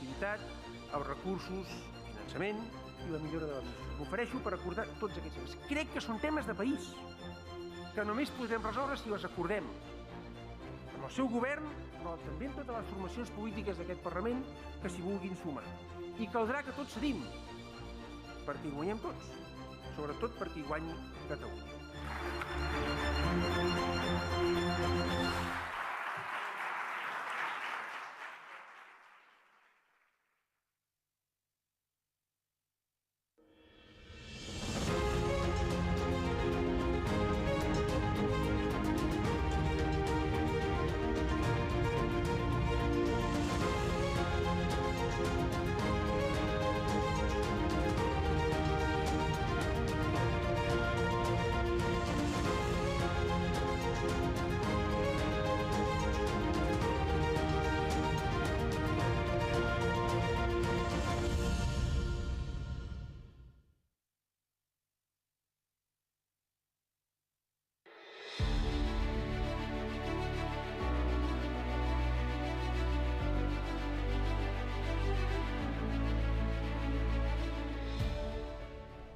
productivitat, els recursos, el finançament i la millora de l'administració. M'ofereixo per acordar tots aquests temes. Crec que són temes de país, que només podrem resoldre si els acordem amb el seu govern, però també amb totes les formacions polítiques d'aquest Parlament que s'hi vulguin sumar. I caldrà que tots cedim, perquè hi guanyem tots, sobretot perquè hi guanyi Catalunya.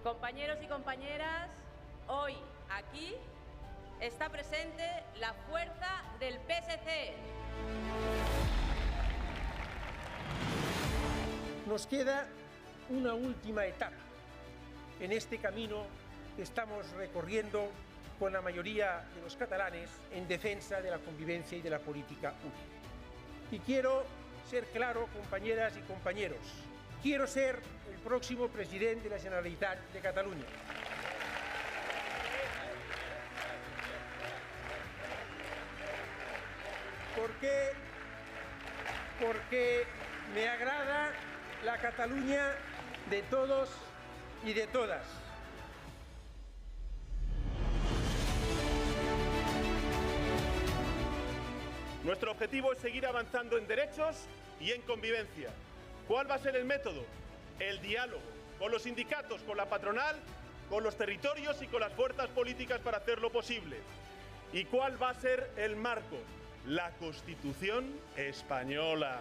Compañeros y compañeras, hoy aquí está presente la fuerza del PSC. Nos queda una última etapa en este camino que estamos recorriendo con la mayoría de los catalanes en defensa de la convivencia y de la política útil. Y quiero ser claro, compañeras y compañeros, quiero ser el próximo presidente de la Generalitat de Cataluña. ¿Por qué? Porque me agrada la Cataluña de todos y de todas. Nuestro objetivo es seguir avanzando en derechos y en convivencia. ¿Cuál va a ser el método? El diálogo, con los sindicatos, con la patronal, con los territorios y con las fuerzas políticas para hacerlo posible. ¿Y cuál va a ser el marco? La Constitución española.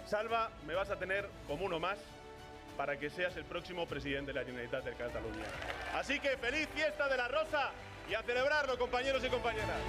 Salva, me vas a tener como uno más para que seas el próximo presidente de la Generalitat de Cataluña. Así que feliz fiesta de la Rosa y a celebrarlo, compañeros y compañeras.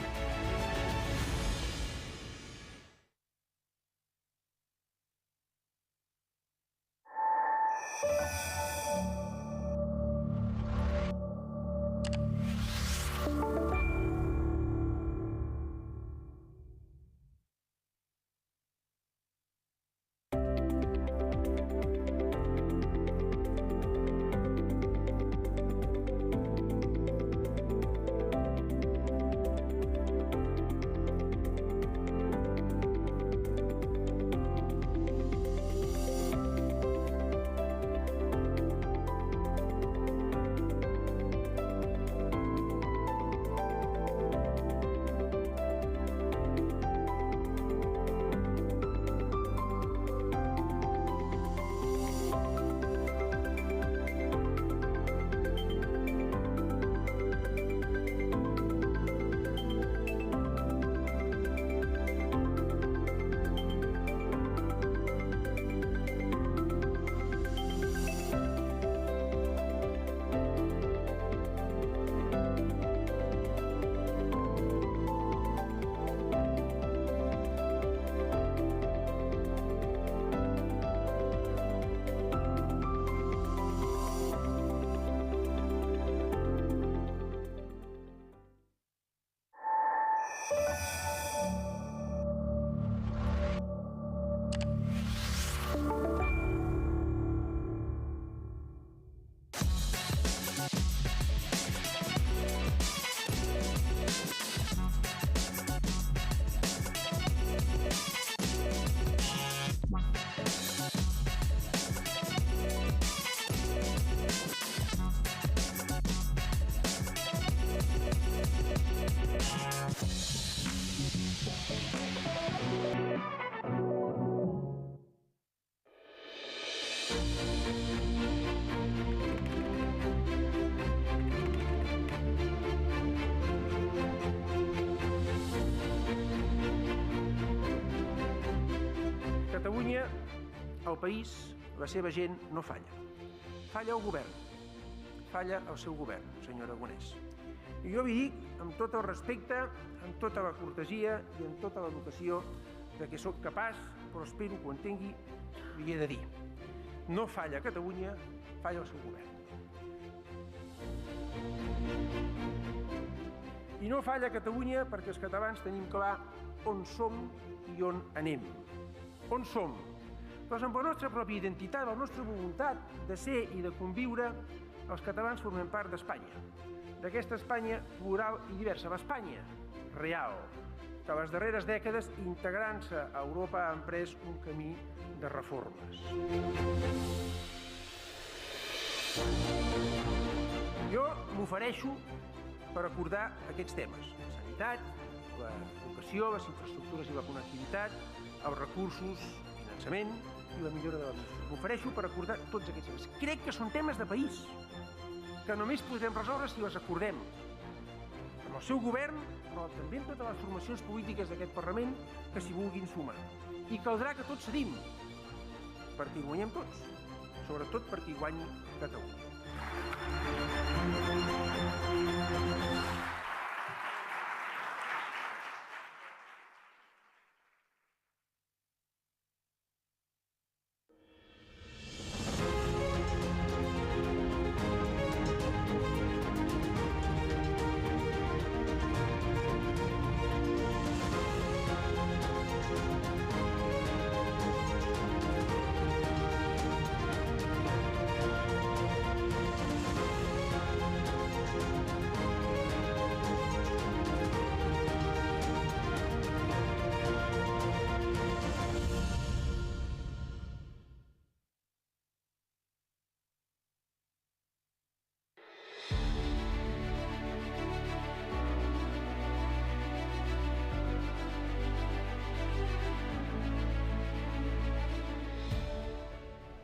Catalunya, el país, la seva gent no falla. Falla el govern. Falla el seu govern, senyor Aragonès. I jo vi dic amb tot el respecte, amb tota la cortesia i amb tota l'educació de què sóc capaç, però espero que ho entengui, li he de dir. No falla Catalunya, falla el seu govern. I no falla Catalunya perquè els catalans tenim clar on som i on anem. On som? Doncs amb la nostra pròpia identitat, la nostra voluntat de ser i de conviure, els catalans formem part d'Espanya. D'aquesta Espanya plural i diversa, l'Espanya real, que les darreres dècades, integrant-se a Europa, ha emprès un camí de reformes. Jo m'ofereixo per acordar aquests temes: la sanitat, l'educació, les infraestructures i la connectivitat, els recursos, el finançament i la millora de l'administració. M'ofereixo per acordar tots aquests temes. Crec que són temes de país, que només podrem resoldre si les acordem amb el seu govern, però també amb totes les formacions polítiques d'aquest Parlament que s'hi vulguin sumar. I caldrà que tots cedim, perquè hi guanyem tots, sobretot perquè hi guanyi Catalunya.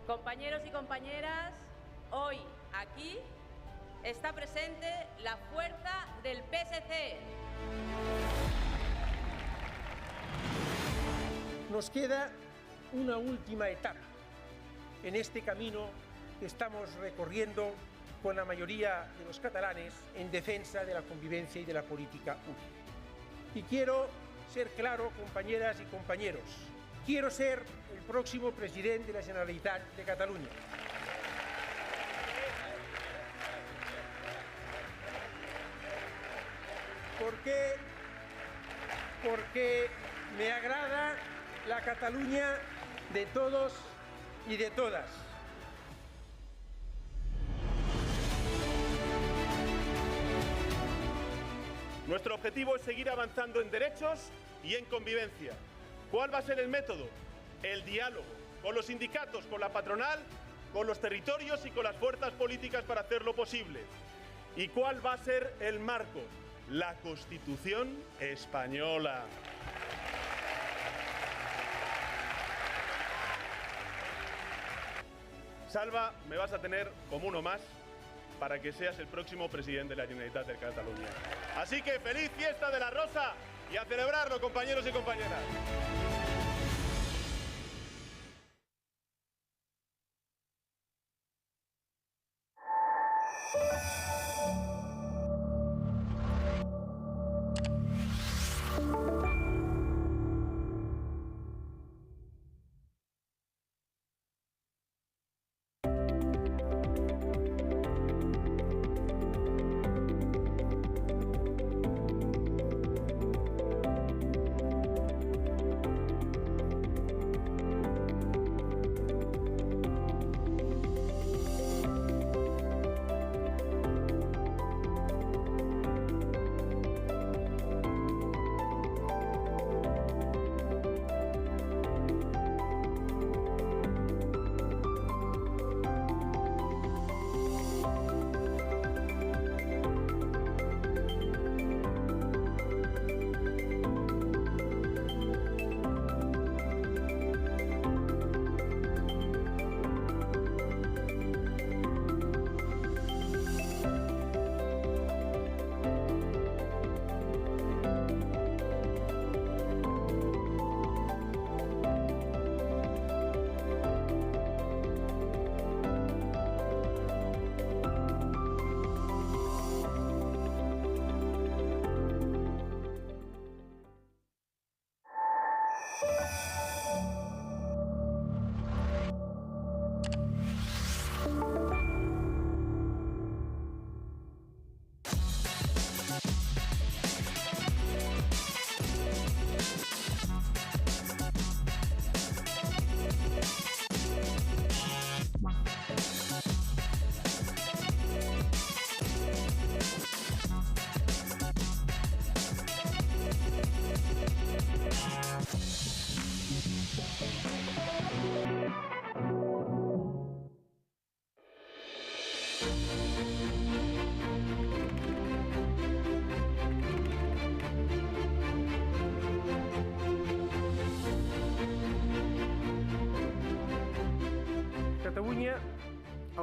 Compañeros y compañeras, hoy aquí está presente la fuerza del PSC. Nos queda una última etapa en este camino que estamos recorriendo con la mayoría de los catalanes en defensa de la convivencia y de la política útil. Y quiero ser claro, compañeras y compañeros, quiero ser el próximo president de la Generalitat de Catalunya. Porque me agrada la Cataluña de todos y de todas. Nuestro objetivo es seguir avanzando en derechos y en convivencia. ¿Cuál va a ser el método? El diálogo con los sindicatos, con la patronal, con los territorios y con las fuerzas políticas para hacerlo posible. ¿Y cuál va a ser el marco? La Constitución española. Salva, me vas a tener como uno más para que seas el próximo presidente de la Generalitat de Cataluña. Así que feliz fiesta de la Rosa y a celebrarlo, compañeros y compañeras.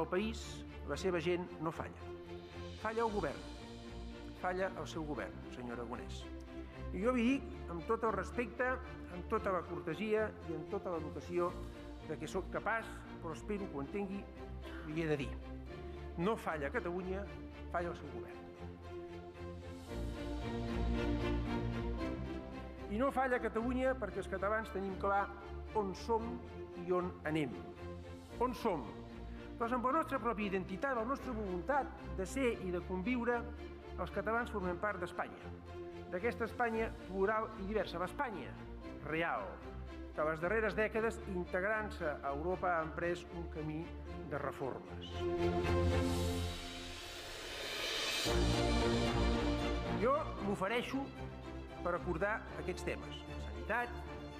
el país, la seva gent no falla. Falla el govern. Falla el seu govern, senyor Aragonès. I jo vi dic, amb tot el respecte, amb tota la cortesia i amb tota l'educació de què sóc capaç, però espero que ho entengui, li he de dir. No falla Catalunya, falla el seu govern. I no falla Catalunya perquè els catalans tenim clar on som i on anem. On som? Doncs amb la nostra pròpia identitat, la nostra voluntat de ser i de conviure, els catalans formem part d'Espanya. D'aquesta Espanya plural i diversa, l'Espanya real, que a les darreres dècades, integrant-se a Europa, ha emprès un camí de reformes. Jo m'ofereixo per acordar aquests temes: la sanitat,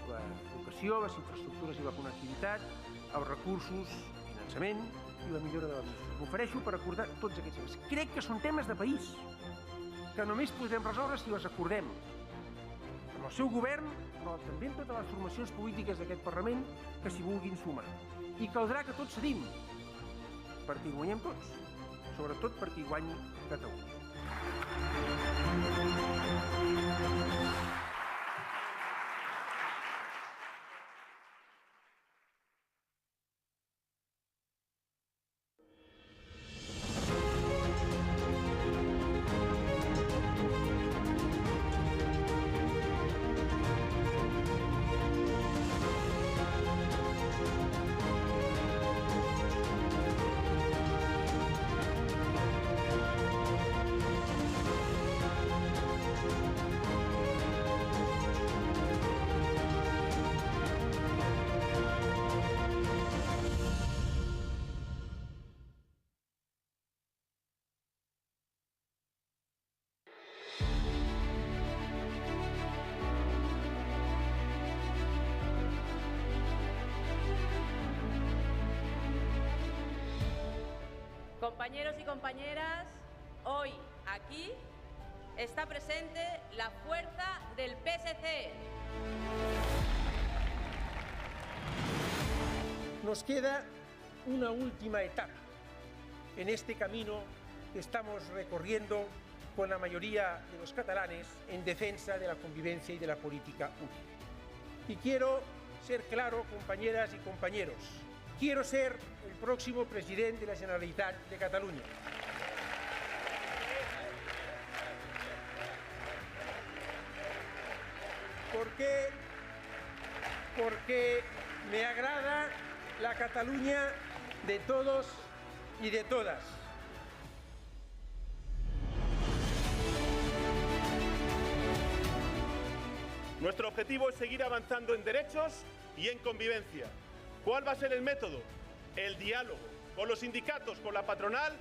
l'educació, les infraestructures i la connectivitat, els recursos, el finançament i la millora de l'administració. M'ofereixo per acordar tots aquests temes. Crec que són temes de país, que només podrem resoldre si els acordem amb el seu govern, però també amb totes les formacions polítiques d'aquest Parlament que s'hi vulguin sumar. I caldrà que tots cedim, perquè hi guanyem tots, sobretot perquè hi guanyi Catalunya. Compañeros y compañeras, hoy aquí está presente la fuerza del PSC. Nos queda una última etapa en este camino que estamos recorriendo con la mayoría de los catalanes en defensa de la convivencia y de la política útil. Y quiero ser claro, compañeras y compañeros, quiero ser el próximo presidente de la Generalitat de Cataluña. ¿Por qué? Porque me agrada la Cataluña de todos y de todas. Nuestro objetivo es seguir avanzando en derechos y en convivencia. ¿Cuál va a ser el método? El diálogo, con los sindicatos, con la patronal,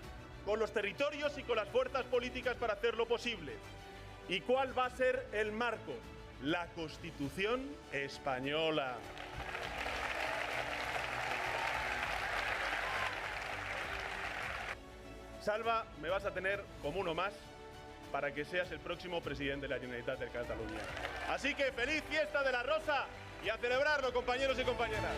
con los territorios y con las fuerzas políticas para hacerlo posible. ¿Y cuál va a ser el marco? La Constitución española. Salva, me vas a tener como uno más para que seas el próximo presidente de la Generalitat de Cataluña. Así que feliz fiesta de la Rosa y a celebrarlo, compañeros y compañeras.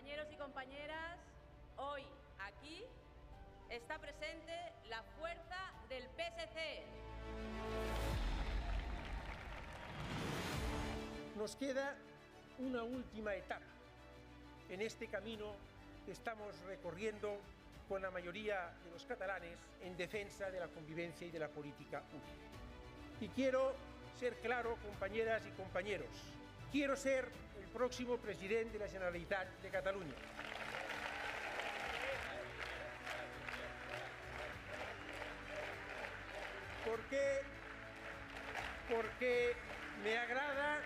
Compañeros y compañeras, hoy aquí está presente la fuerza del PSC. Nos queda una última etapa en este camino que estamos recorriendo con la mayoría de los catalanes en defensa de la convivencia y de la política útil. Y quiero ser claro, compañeras y compañeros, quiero ser el próximo presidente de la Generalitat de Cataluña. Porque me agrada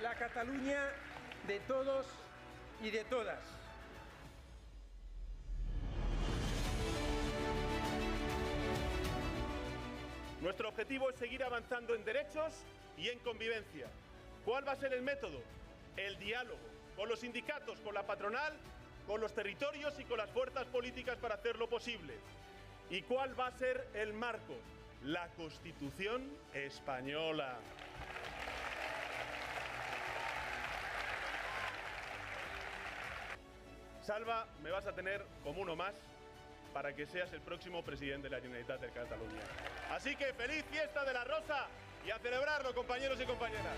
la Cataluña de todos y de todas. Nuestro objetivo es seguir avanzando en derechos y en convivencia. ¿Cuál va a ser el método? El diálogo, con los sindicatos, con la patronal, con los territorios y con las fuerzas políticas para hacerlo posible. ¿Y cuál va a ser el marco? La Constitución española. Salva, me vas a tener como uno más para que seas el próximo presidente de la Generalitat de Cataluña. Así que feliz fiesta de la Rosa y a celebrarlo, compañeros y compañeras.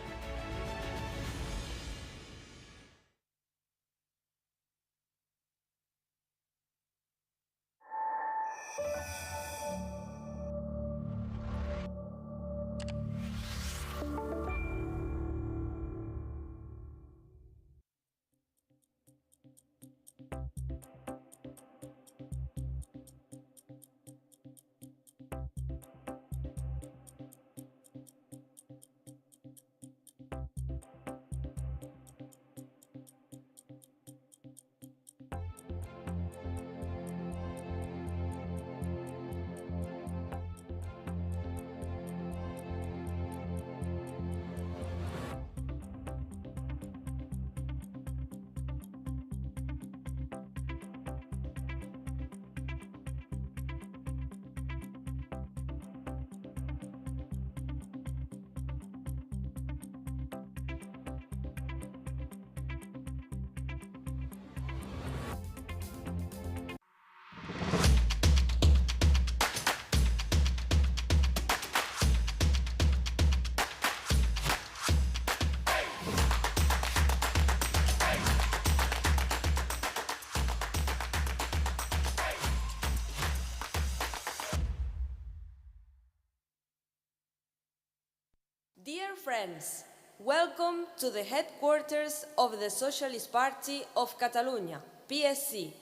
Dear friends, welcome to the headquarters of the Socialist Party of Catalonia, PSC,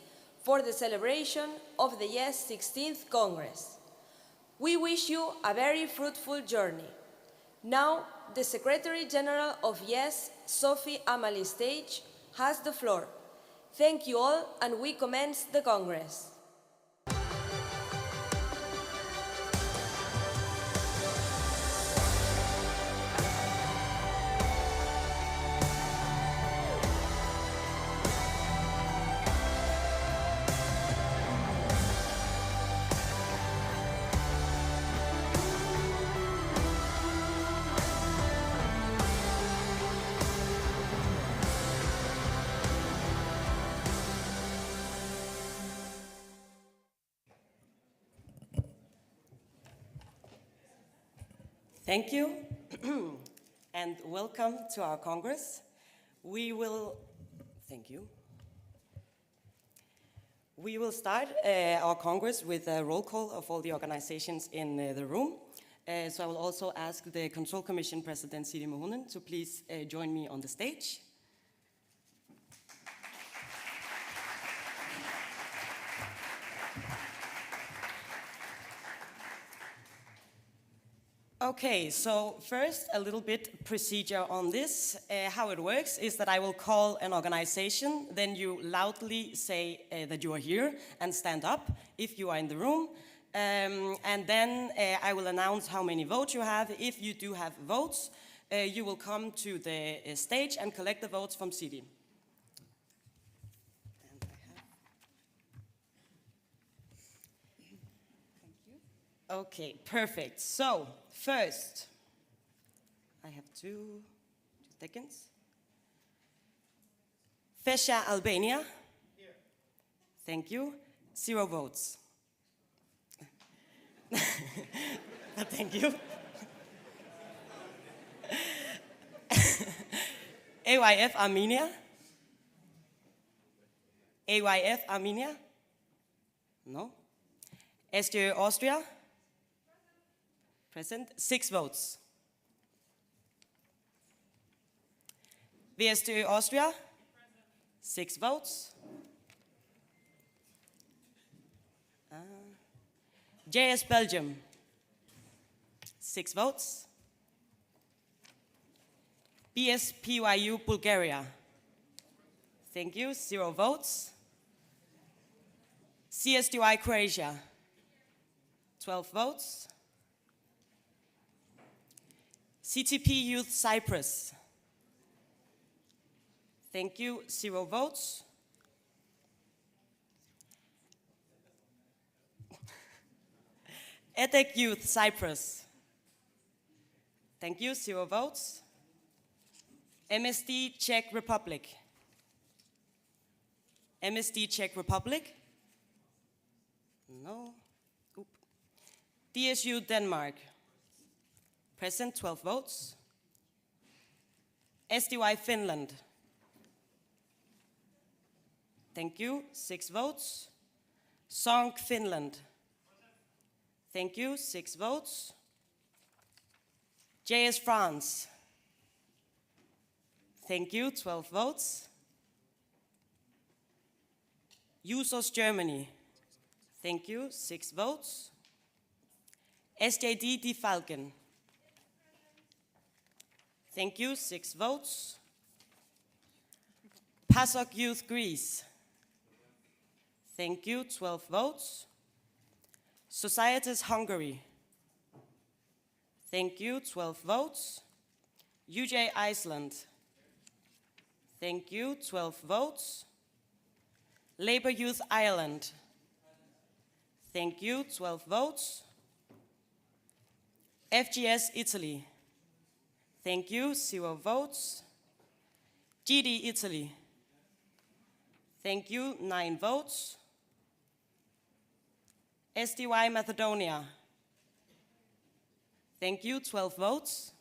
for the celebration of the YES 16th Congress. We wish you a very fruitful journey. Now, the Secretary General of YES, Sophie Amalie Stage, has the floor. Thank you all, and we commence the Congress. Thank you, and welcome to our Congress. We will start our Congress with a roll call of all the organizations in the room. So I will also ask the Control Commission President Siri Mohunen to please join me on the stage. Okay, so first a little bit procedure on this. How it works is that I will call an organization, then you loudly say that you are here and stand up if you are in the room. And then I will announce how many votes you have. If you do have votes, you will come to the stage and collect the votes from Siri. Okay, perfect. So, first, I have two seconds. Fesha, Albania. Thank you. 0 votes. Thank you. AYF Armenia? AYF Armenia? No. SDÖ Austria? Present. 6 votes. VSDÖ Austria? 6 votes. JS Belgium? 6 votes. BSPYU Bulgaria? Thank you. 0 votes. CSDY Croatia? 12 votes. CTP Youth Cyprus? Thank you. 0 votes. EDEC Youth Cyprus? Thank you. 0 votes. MSD Czech Republic? MSD Czech Republic? No. Oop. DSU Denmark? Present. 12 votes. SDY Finland? Thank you. 6 votes. SONG Finland? Thank you. 6 votes. JS France? Thank you. 12 votes. USOS Germany? Thank you. 6 votes. SJD Die Falken? Thank you. 6 votes. PASOK Youth Greece? Thank you. 12 votes. Societas Hungary? Thank you. 12 votes. UJ Iceland? Thank you. 12 votes. Labour Youth Ireland? Thank you. 12 votes. FGS Italy? Thank you. 0 votes. GD Italy? Thank you. 9 votes. SDY Macedonia? Thank you. 12 votes.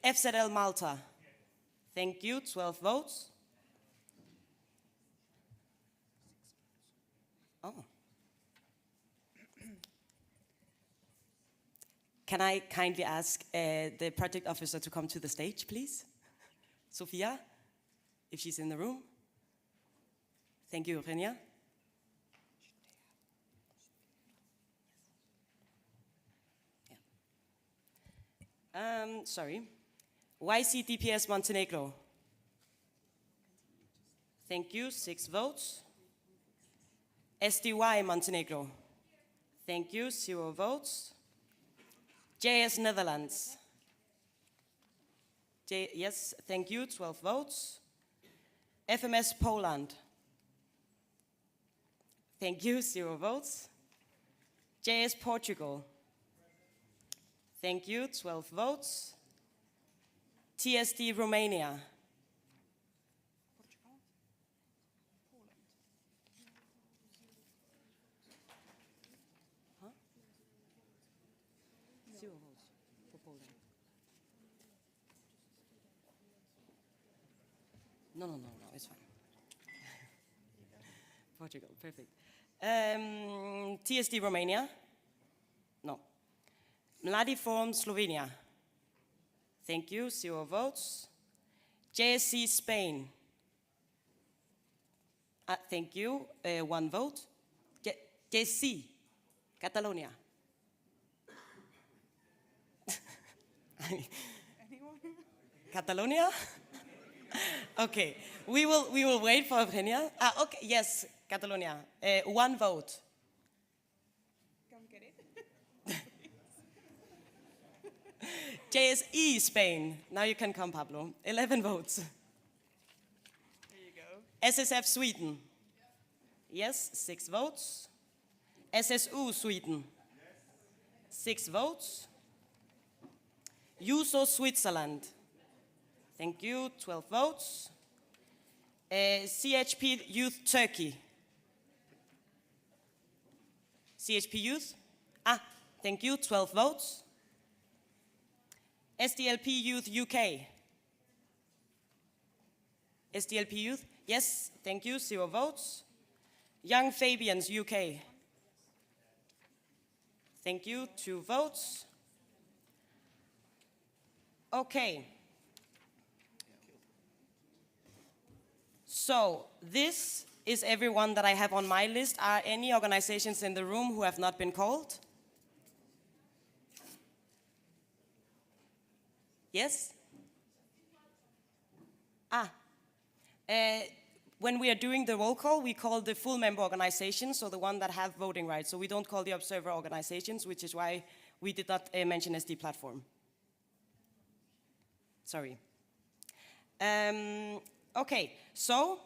FZL Malta? Thank you. 12 votes. Oh. Can I kindly ask the project officer to come to the stage, please? Sophia, if she's in the room. Thank you, Renia. Sorry. YCDPS Montenegro? Thank you. 6 votes. SDY Montenegro? Thank you. 0 votes. JS Netherlands? Yes, thank you. 12 votes. FMS Poland? Thank you. 0 votes. JS Portugal? Thank you. 12 votes. TSD Romania? Huh? 0 votes for Poland. No, it's fine. Portugal, perfect. TSD Romania? No. Mladiform Slovenia? Thank you. 0 votes. JSC Spain? Thank you. 1 vote. JSC Catalonia? Catalonia? Okay. We will wait for Eugenia. Okay. Yes, Catalonia. 1 vote. JSE Spain. Now you can come, Pablo. 11 votes. There you go. SSF Sweden. Yes, 6 votes. SSU Sweden. 6 votes. USO Switzerland. Thank you, 12 votes. CHP Youth Turkey. CHP Youth? Thank you, 12 votes. SDLP Youth UK. SDLP Youth? Yes, thank you, 0 votes. Young Fabians UK. Thank you, 2 votes. Okay. So this is everyone that I have on my list. Are any organizations in the room who have not been called? Yes? When we are doing the roll call, we call the full member organizations, so the one that have voting rights. So we don't call the observer organizations, which is why we did not mention SD platform. Sorry. Okay, so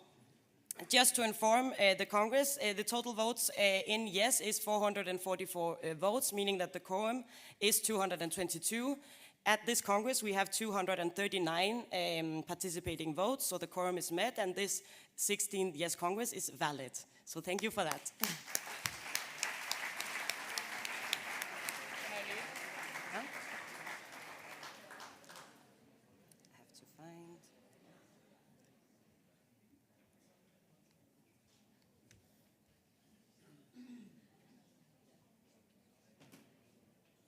just to inform the Congress, the total votes in yes is 444 votes, meaning that the quorum is 222. At this Congress, we have 239 participating votes, so the quorum is met, and this 16th yes Congress is valid. So thank you for that.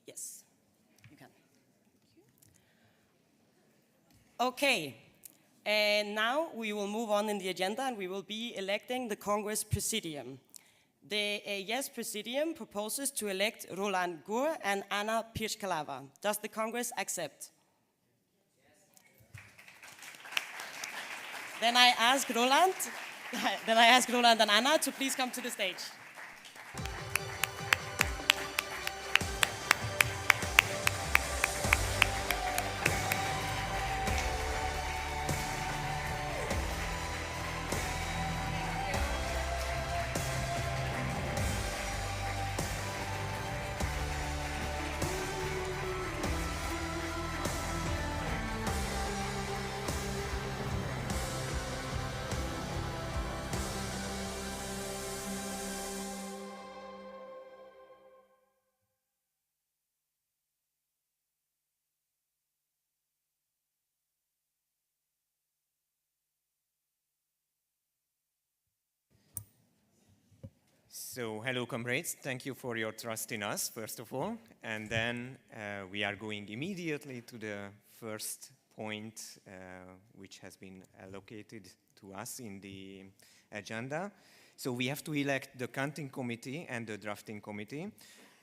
Yes, you can. Okay, and now we will move on in the agenda and we will be electing the Congress Presidium. The yes Presidium proposes to elect Roland Gur and Anna Pirchkalava. Does the Congress accept? Yes. Then I ask Roland and Anna to please come to the stage. So, hello comrades, thank you for your trust in us, first of all. And then we are going immediately to the first point which has been allocated to us in the agenda. So we have to elect the counting committee and the drafting committee.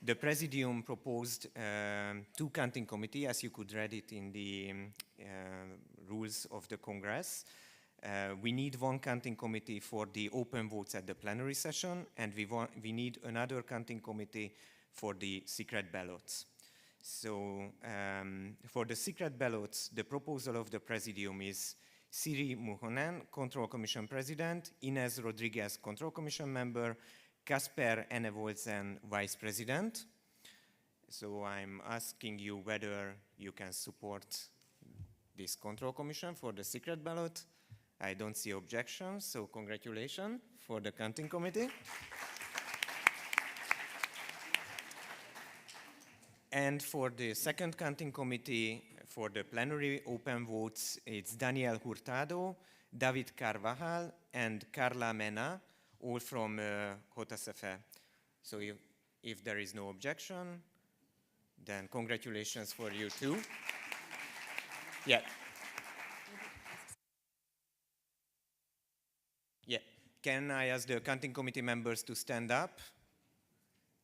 The Presidium proposed 2 counting committees, as you could read it in the rules of the Congress. We need 1 counting committee for the open votes at the plenary session, and we need another counting committee for the secret ballots. So for the secret ballots, the proposal of the Presidium is Siri Muhonen, Control Commission President, Inez Rodriguez, Control Commission Member, Kasper Enevolzen, Vice President. So I'm asking you whether you can support this Control Commission for the secret ballot. I don't see objections, so congratulations for the counting committee. And for the second counting committee, for the plenary open votes, it's Daniel Hurtado, David Carvajal, and Carla Mena, all from JSF. So if there is no objection, then congratulations for you too. Yeah. Yeah. Can I ask the counting committee members to stand up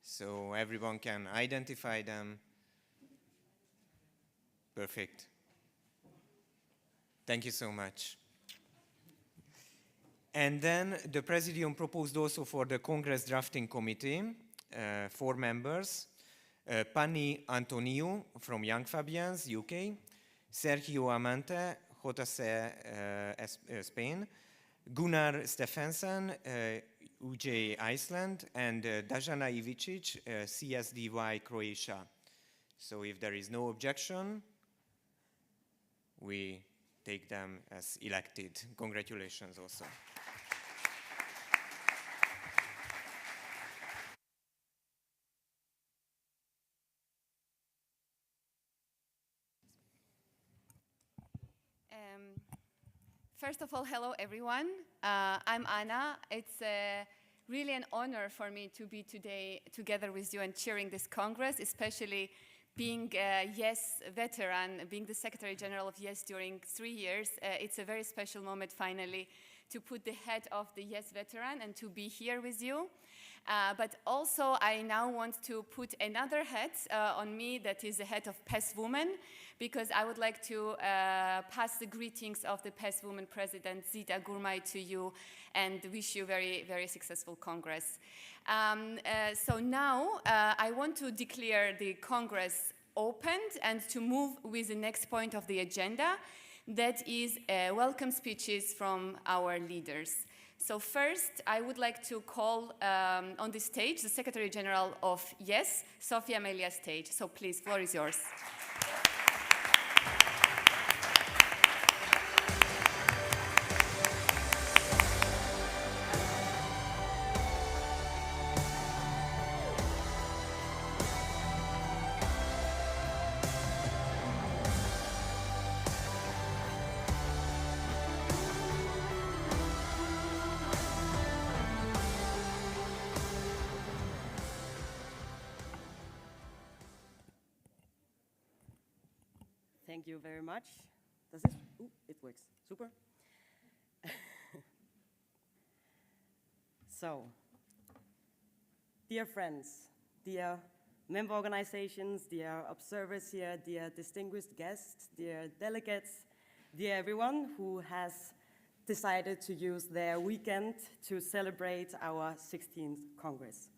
so everyone can identify them? Perfect. Thank you so much. And then the Presidium proposed also for the Congress Drafting Committee 4 members. Pani Antoniou from Young Fabians, UK. Sergio Amante, JSC, Spain. Gunnar Stephensen, UJ Iceland, and Dajana Ivicic, CSDY Croatia. So if there is no objection, we take them as elected. Congratulations also. First of all, hello everyone. I'm Anna. It's really an honor for me to be today together with you and chairing this Congress, especially being a YES veteran, being the Secretary General of YES during 3 years. It's a very special moment finally to put the head of the YES veteran and to be here with you. But also I now want to put another hat on me, that is the head of PES Women, because I would like to pass the greetings of the PES Women President Zita Gurmai to you and wish you very, very successful Congress. So now I want to declare the Congress opened and to move with the next point of the agenda, that is welcome speeches from our leaders. So first, I would like to call on the stage the Secretary General of YES, Sofia Amelia Stage. So please, floor is yours. Thank you very much. Does this? Ooh, it works. Super. So, dear friends, dear member organizations, dear observers here, dear distinguished guests, dear delegates, dear everyone who has decided to use their weekend to celebrate our 16th Congress.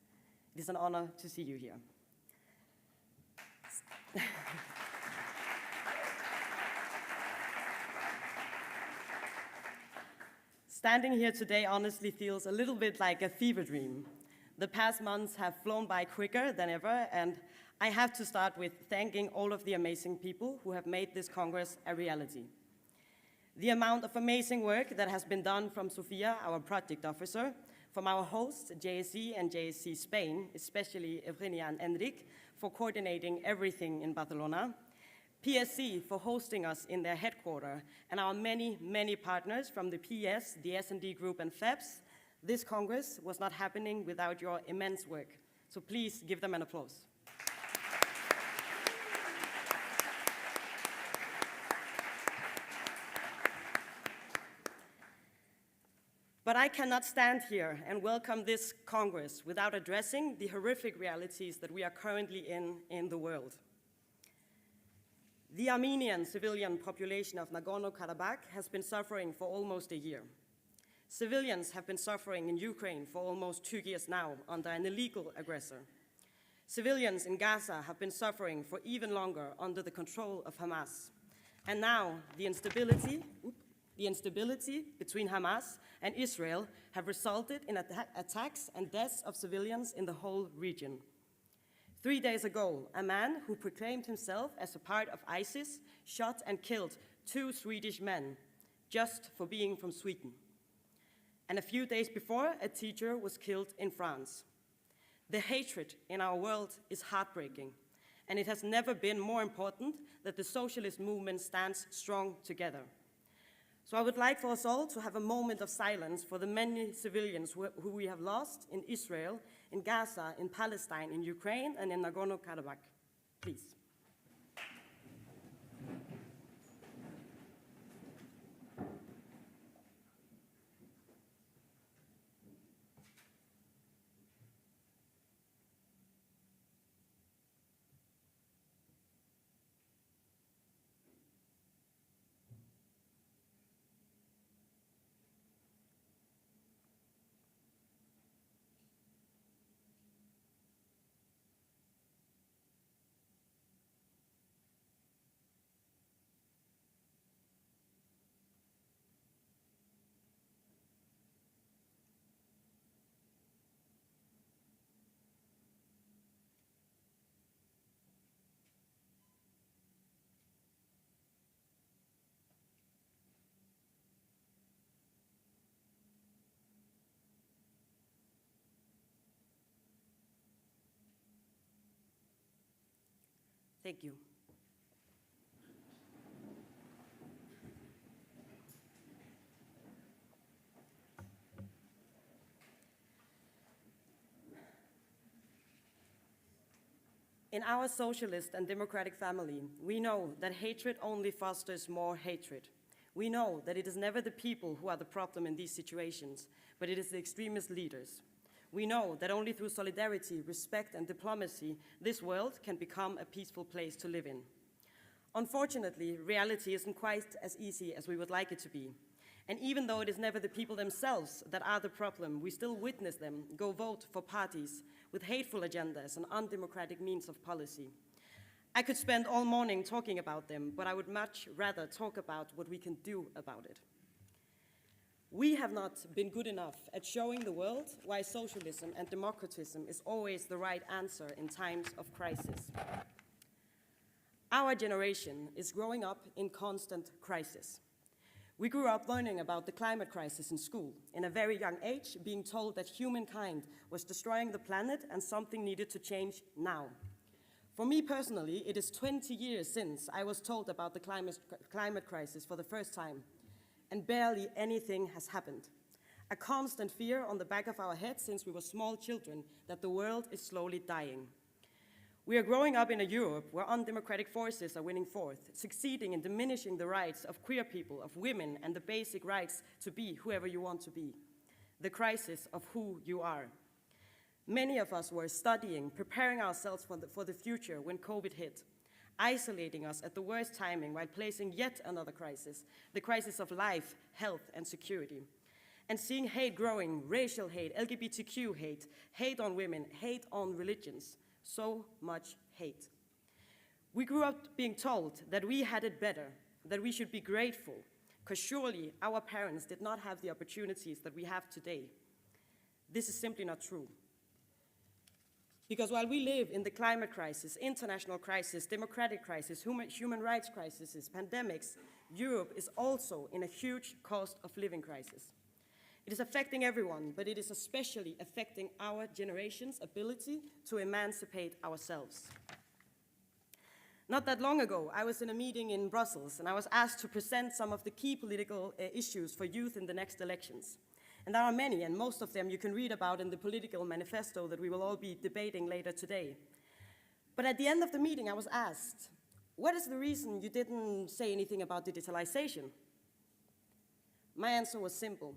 It is an honor to see you here. Standing here today honestly feels a little bit like a fever dream. The past months have flown by quicker than ever, and I have to start with thanking all of the amazing people who have made this Congress a reality. The amount of amazing work that has been done from Sofia, our project officer, from our hosts, JSC and JSC Spain, especially Eugenia and Enric, for coordinating everything in Barcelona, PSC for hosting us in their headquarters, and our many, many partners from the PS, the S&D Group, and FEPS. This Congress was not happening without your immense work. So please give them an applause. But I cannot stand here and welcome this Congress without addressing the horrific realities that we are currently in the world. The Armenian civilian population of Nagorno-Karabakh has been suffering for almost a year. Civilians have been suffering in Ukraine for almost 2 years now under an illegal aggressor. Civilians in Gaza have been suffering for even longer under the control of Hamas. And now the instability between Hamas and Israel have resulted in attacks and deaths of civilians in the whole region. 3 days ago, a man who proclaimed himself as a part of ISIS shot and killed 2 Swedish men just for being from Sweden. And a few days before, a teacher was killed in France. The hatred in our world is heartbreaking, and it has never been more important that the socialist movement stands strong together. So I would like for us all to have a moment of silence for the many civilians who we have lost in Israel, in Gaza, in Palestine, in Ukraine, and in Nagorno-Karabakh. Please. Thank you. In our socialist and democratic family, we know that hatred only fosters more hatred. We know that it is never the people who are the problem in these situations, but it is the extremist leaders. We know that only through solidarity, respect, and diplomacy, this world can become a peaceful place to live in. Unfortunately, reality isn't quite as easy as we would like it to be. And even though it is never the people themselves that are the problem, we still witness them go vote for parties with hateful agendas and undemocratic means of policy. I could spend all morning talking about them, but I would much rather talk about what we can do about it. We have not been good enough at showing the world why socialism and democratism is always the right answer in times of crisis. Our generation is growing up in constant crisis. We grew up learning about the climate crisis in school, in a very young age, being told that humankind was destroying the planet and something needed to change now. For me personally, it is 20 years since I was told about the climate crisis for the first time, and barely anything has happened. A constant fear on the back of our heads since we were small children that the world is slowly dying. We are growing up in a Europe where undemocratic forces are winning forth, succeeding in diminishing the rights of queer people, of women, and the basic rights to be whoever you want to be. The crisis of who you are. Many of us were studying, preparing ourselves for the future when COVID hit, isolating us at the worst timing while placing yet another crisis, the crisis of life, health, and security. And seeing hate growing, racial hate, LGBTQ hate, hate on women, hate on religions. So much hate. We grew up being told that we had it better, that we should be grateful, because surely our parents did not have the opportunities that we have today. This is simply not true. Because while we live in the climate crisis, international crisis, democratic crisis, human rights crises, pandemics, Europe is also in a huge cost of living crisis. It is affecting everyone, but it is especially affecting our generation's ability to emancipate ourselves. Not that long ago, I was in a meeting in Brussels, and I was asked to present some of the key political issues for youth in the next elections. And there are many, and most of them you can read about in the political manifesto that we will all be debating later today. But at the end of the meeting, I was asked, what is the reason you didn't say anything about digitalization? My answer was simple.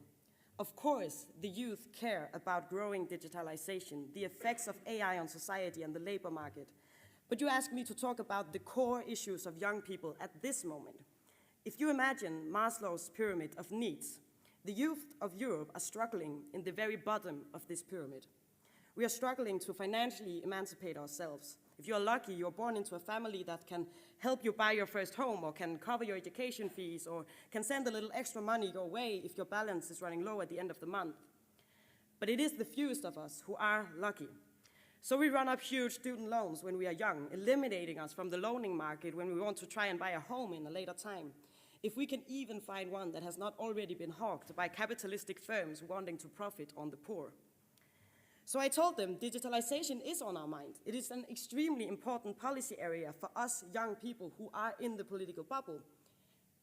Of course, the youth care about growing digitalization, the effects of AI on society and the labor market. But you asked me to talk about the core issues of young people at this moment. If you imagine Maslow's pyramid of needs, the youth of Europe are struggling in the very bottom of this pyramid. We are struggling to financially emancipate ourselves. If you're lucky, you're born into a family that can help you buy your first home, or can cover your education fees, or can send a little extra money your way if your balance is running low at the end of the month. But it is the fewest of us who are lucky. So we run up huge student loans when we are young, eliminating us from the loaning market when we want to try and buy a home in a later time. If we can even find one that has not already been hawked by capitalistic firms wanting to profit on the poor. So I told them digitalization is on our mind. It is an extremely important policy area for us young people who are in the political bubble.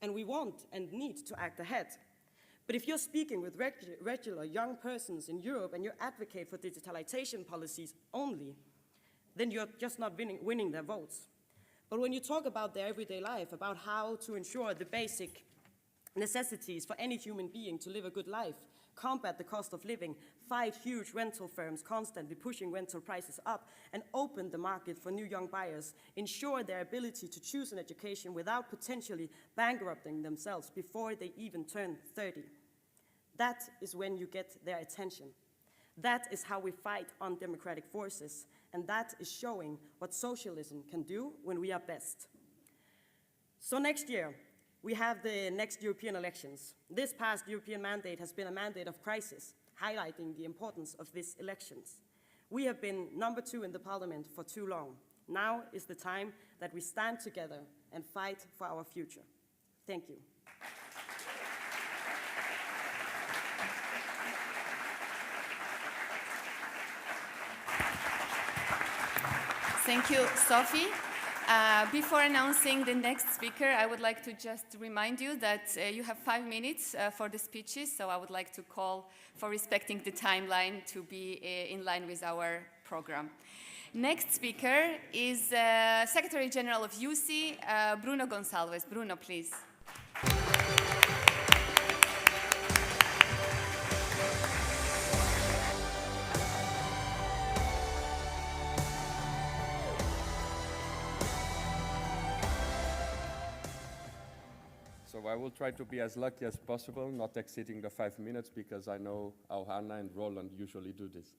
And we want and need to act ahead. But if you're speaking with regular young persons in Europe and you advocate for digitalization policies only, then you're just not winning their votes. But when you talk about their everyday life, about how to ensure the basic necessities for any human being to live a good life, combat the cost of living, fight huge rental firms constantly pushing rental prices up, and open the market for new young buyers, ensure their ability to choose an education without potentially bankrupting themselves before they even turn 30. That is when you get their attention. That is how we fight undemocratic forces, and that is showing what socialism can do when we are best. So next year, we have the next European elections. This past European mandate has been a mandate of crisis, highlighting the importance of these elections. We have been number 2 in the parliament for too long. Now is the time that we stand together and fight for our future. Thank you. Thank you, Sophie. Before announcing the next speaker, I would like to just remind you that you have 5 minutes for the speeches, so I would like to call for respecting the timeline to be in line with our program. Next speaker is Secretary General of UC, Bruno Gonçalves. Bruno, please. So I will try to be as lucky as possible, not exceeding the 5 minutes, because I know how Hannah and Roland usually do this.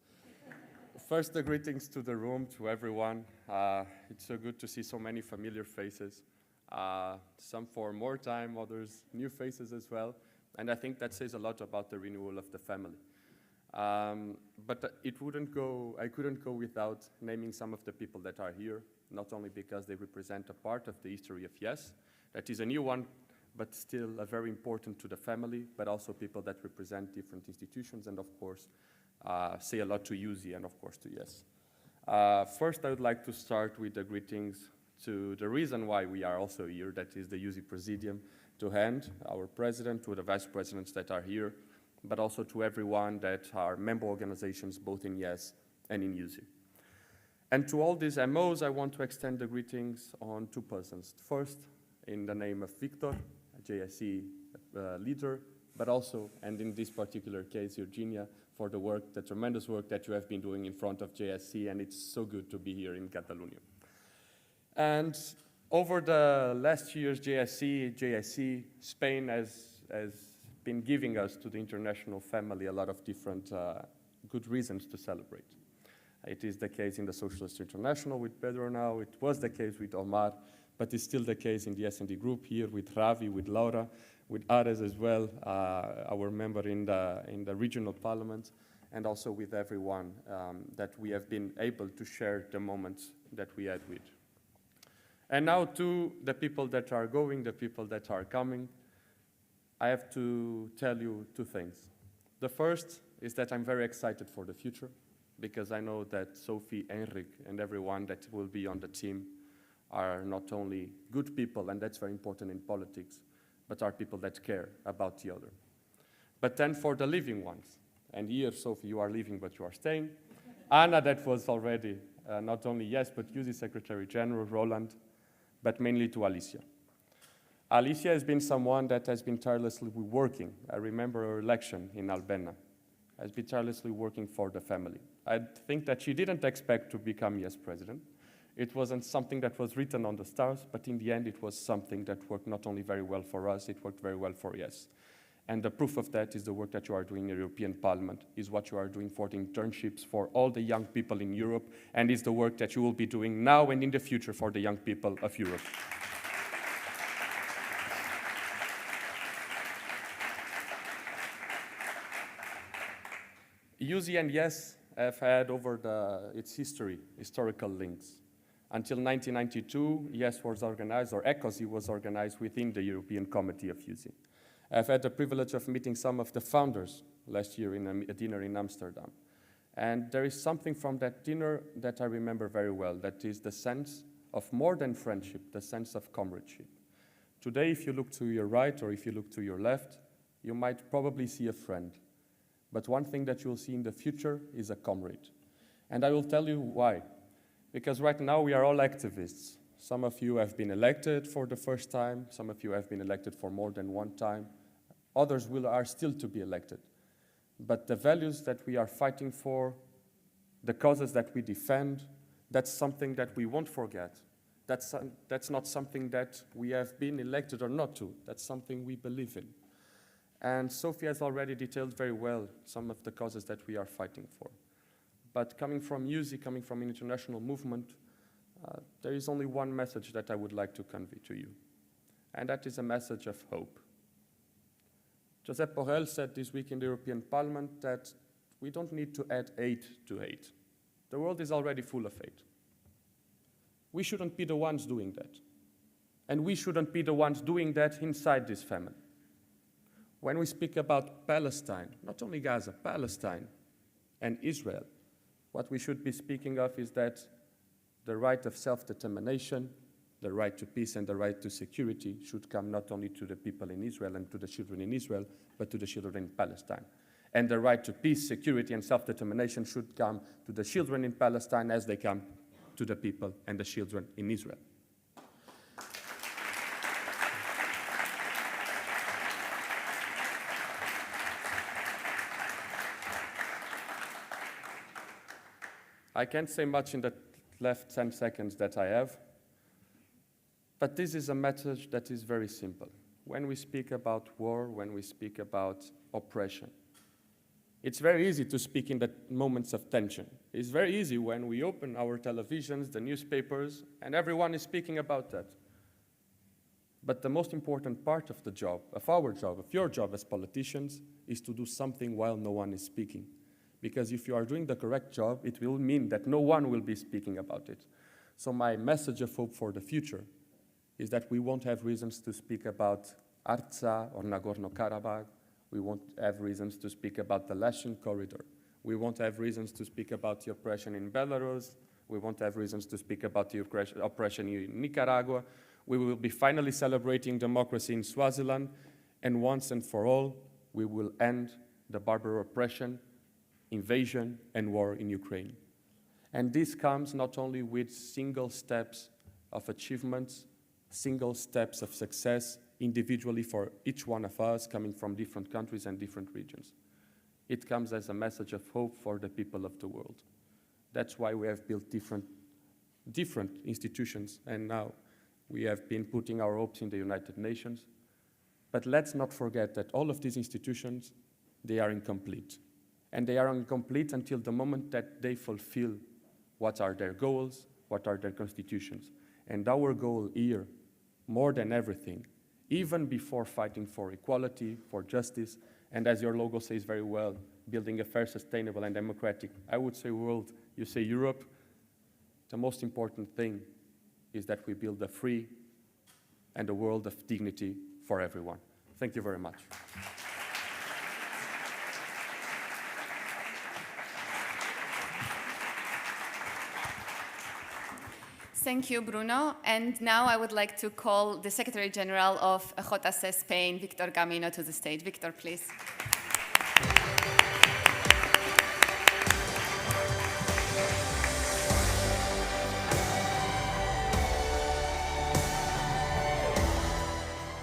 First, the greetings to the room, to everyone. It's so good to see so many familiar faces. Some for more time, others new faces as well. And I think that says a lot about the renewal of the family. But I couldn't go without naming some of the people that are here, not only because they represent a part of the history of YES, that is a new one, but still very important to the family, but also people that represent different institutions and, of course, say a lot to USI and, of course, to YES. First, I would like to start with the greetings to the reason why we are also here, that is the USI Presidium, to hand our president, to the vice presidents that are here, but also to everyone that are member organizations, both in YES and in USI. And to all these MOs, I want to extend the greetings on two persons. First, in the name of Victor, a JSC leader, but also, and in this particular case, Virginia, for the work, the tremendous work that you have been doing in front of JSC, and it's so good to be here in Catalonia. And over the last years, JSC, Spain has been giving us, to the international family, a lot of different good reasons to celebrate. It is the case in the Socialist International with Pedro now, it was the case with Omar, but it's still the case in the S&D group here with Ravi, with Laura, with Ares as well, our member in the regional parliament, and also with everyone that we have been able to share the moments that we had with. And now to the people that are going, the people that are coming, I have to tell you two things. The first is that I'm very excited for the future, because I know that Sophie, Enric, and everyone that will be on the team are not only good people, and that's very important in politics, but are people that care about the other. But then for the living ones, and here, Sophie, you are leaving, but you are staying. Anna, that was already not only yes, but USI Secretary General, Roland, but mainly to Alicia. Alicia has been someone that has been tirelessly working. I remember her election in Albena, has been tirelessly working for the family. I think that she didn't expect to become YES president. It wasn't something that was written on the stars, but in the end it was something that worked not only very well for us, it worked very well for YES. And the proof of that is the work that you are doing in the European Parliament, is what you are doing for the internships for all the young people in Europe, and is the work that you will be doing now and in the future for the young people of Europe. USI and YES have had over its historical links. Until 1992, YES was organized, or ECOSI was organized within the European Committee of USI. I've had the privilege of meeting some of the founders last year in a dinner in Amsterdam. And there is something from that dinner that I remember very well, that is the sense of more than friendship, the sense of comradeship. Today, if you look to your right or if you look to your left, you might probably see a friend. But one thing that you'll see in the future is a comrade. And I will tell you why. Because right now we are all activists. Some of you have been elected for the first time. Some of you have been elected for more than one time. Others are still to be elected. But the values that we are fighting for, the causes that we defend, that's something that we won't forget. That's not something that we have been elected or not to. That's something we believe in. And Sophie has already detailed very well some of the causes that we are fighting for. But coming from USI, coming from an international movement, there is only one message that I would like to convey to you. And that is a message of hope. Josep Borrell said this week in the European Parliament that we don't need to add hate to hate. The world is already full of hate. We shouldn't be the ones doing that. And we shouldn't be the ones doing that inside this family. When we speak about Palestine, not only Gaza, Palestine and Israel, what we should be speaking of is that the right of self-determination, the right to peace and the right to security should come not only to the people in Israel and to the children in Israel, but to the children in Palestine. And the right to peace, security, and self-determination should come to the children in Palestine as they come to the people and the children in Israel. I can't say much in the left 10 seconds that I have, but this is a message that is very simple. When we speak about war, when we speak about oppression, it's very easy to speak in the moments of tension. It's very easy when we open our televisions, the newspapers, and everyone is speaking about that. But the most important part of the job, of our job, of your job as politicians, is to do something while no one is speaking. Because if you are doing the correct job, it will mean that no one will be speaking about it. So my message of hope for the future is that we won't have reasons to speak about Artsakh or Nagorno-Karabakh. We won't have reasons to speak about the Lashin corridor. We won't have reasons to speak about the oppression in Belarus. We won't have reasons to speak about the oppression in Nicaragua. We will be finally celebrating democracy in Swaziland, and once and for all, we will end the barbaric oppression, invasion, and war in Ukraine. And this comes not only with single steps of achievements, single steps of success individually for each one of us coming from different countries and different regions. It comes as a message of hope for the people of the world. That's why we have built different institutions, and now we have been putting our hopes in the United Nations. But let's not forget that all of these institutions, they are incomplete. And they are incomplete until the moment that they fulfill what are their goals, what are their constitutions. And our goal here, more than everything, even before fighting for equality, for justice, and as your logo says very well, building a fair, sustainable, and democratic, I would say world, you say Europe, the most important thing is that we build a free and a world of dignity for everyone. Thank you very much. Thank you, Bruno. And now I would like to call the Secretary General of JC Spain, Victor Camino, to the stage. Victor, please.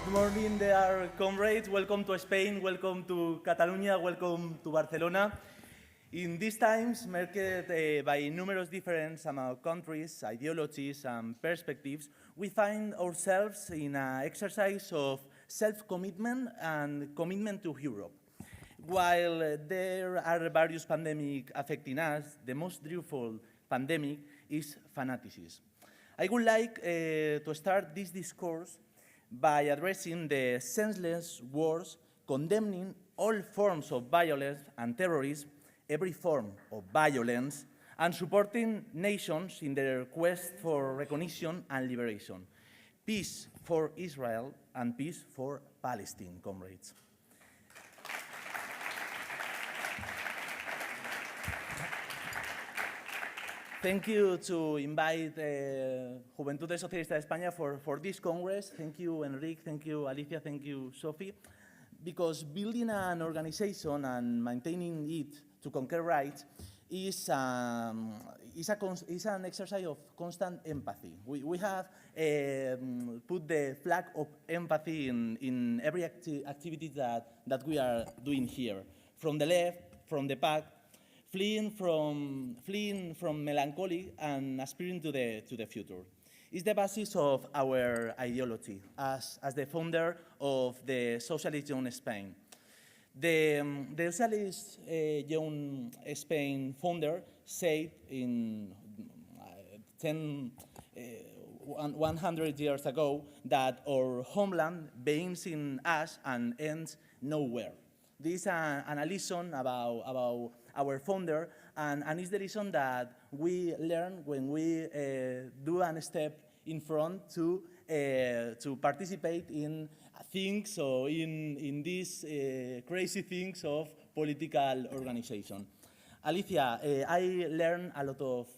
Good morning, dear comrades. Welcome to Spain, welcome to Catalonia, welcome to Barcelona. In these times, marked by numerous differences among countries, ideologies, and perspectives, we find ourselves in an exercise of self-commitment and commitment to Europe. While there are various pandemics affecting us, the most dreadful pandemic is fanaticism. I would like to start this discourse by addressing the senseless wars, condemning all forms of violence and terrorism, every form of violence, and supporting nations in their quest for recognition and liberation. Peace for Israel and peace for Palestine, comrades. Thank you to invite Juventudes Socialistas de España for this Congress. Thank you, Enrique. Thank you, Alicia. Thank you, Sophie. Because building an organization and maintaining it to conquer rights is an exercise of constant empathy. We have put the flag of empathy in every activity that we are doing here. From the left, from the back, fleeing from melancholy and aspiring to the future. It's the basis of our ideology as the founder of the Socialist Young Spain. The Socialist Young Spain founder said in 100 years ago that our homeland begins in us and ends nowhere. This is a lesson about our founder, and it's the reason that we learn when we do a step in front to participate in things or in these crazy things of political organization. Alicia, I learned a lot of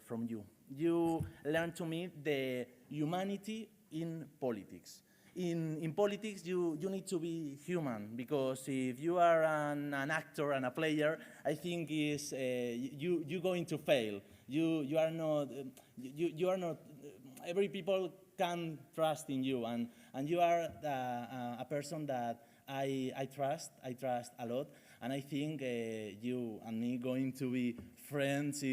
from you. You learned to me the humanity in politics. In politics, you need to be human, because if you are an actor and a player, I think you're going to fail. You are not. Every people can trust in you, and you are a person that I trust a lot, and I think you and me going to be friends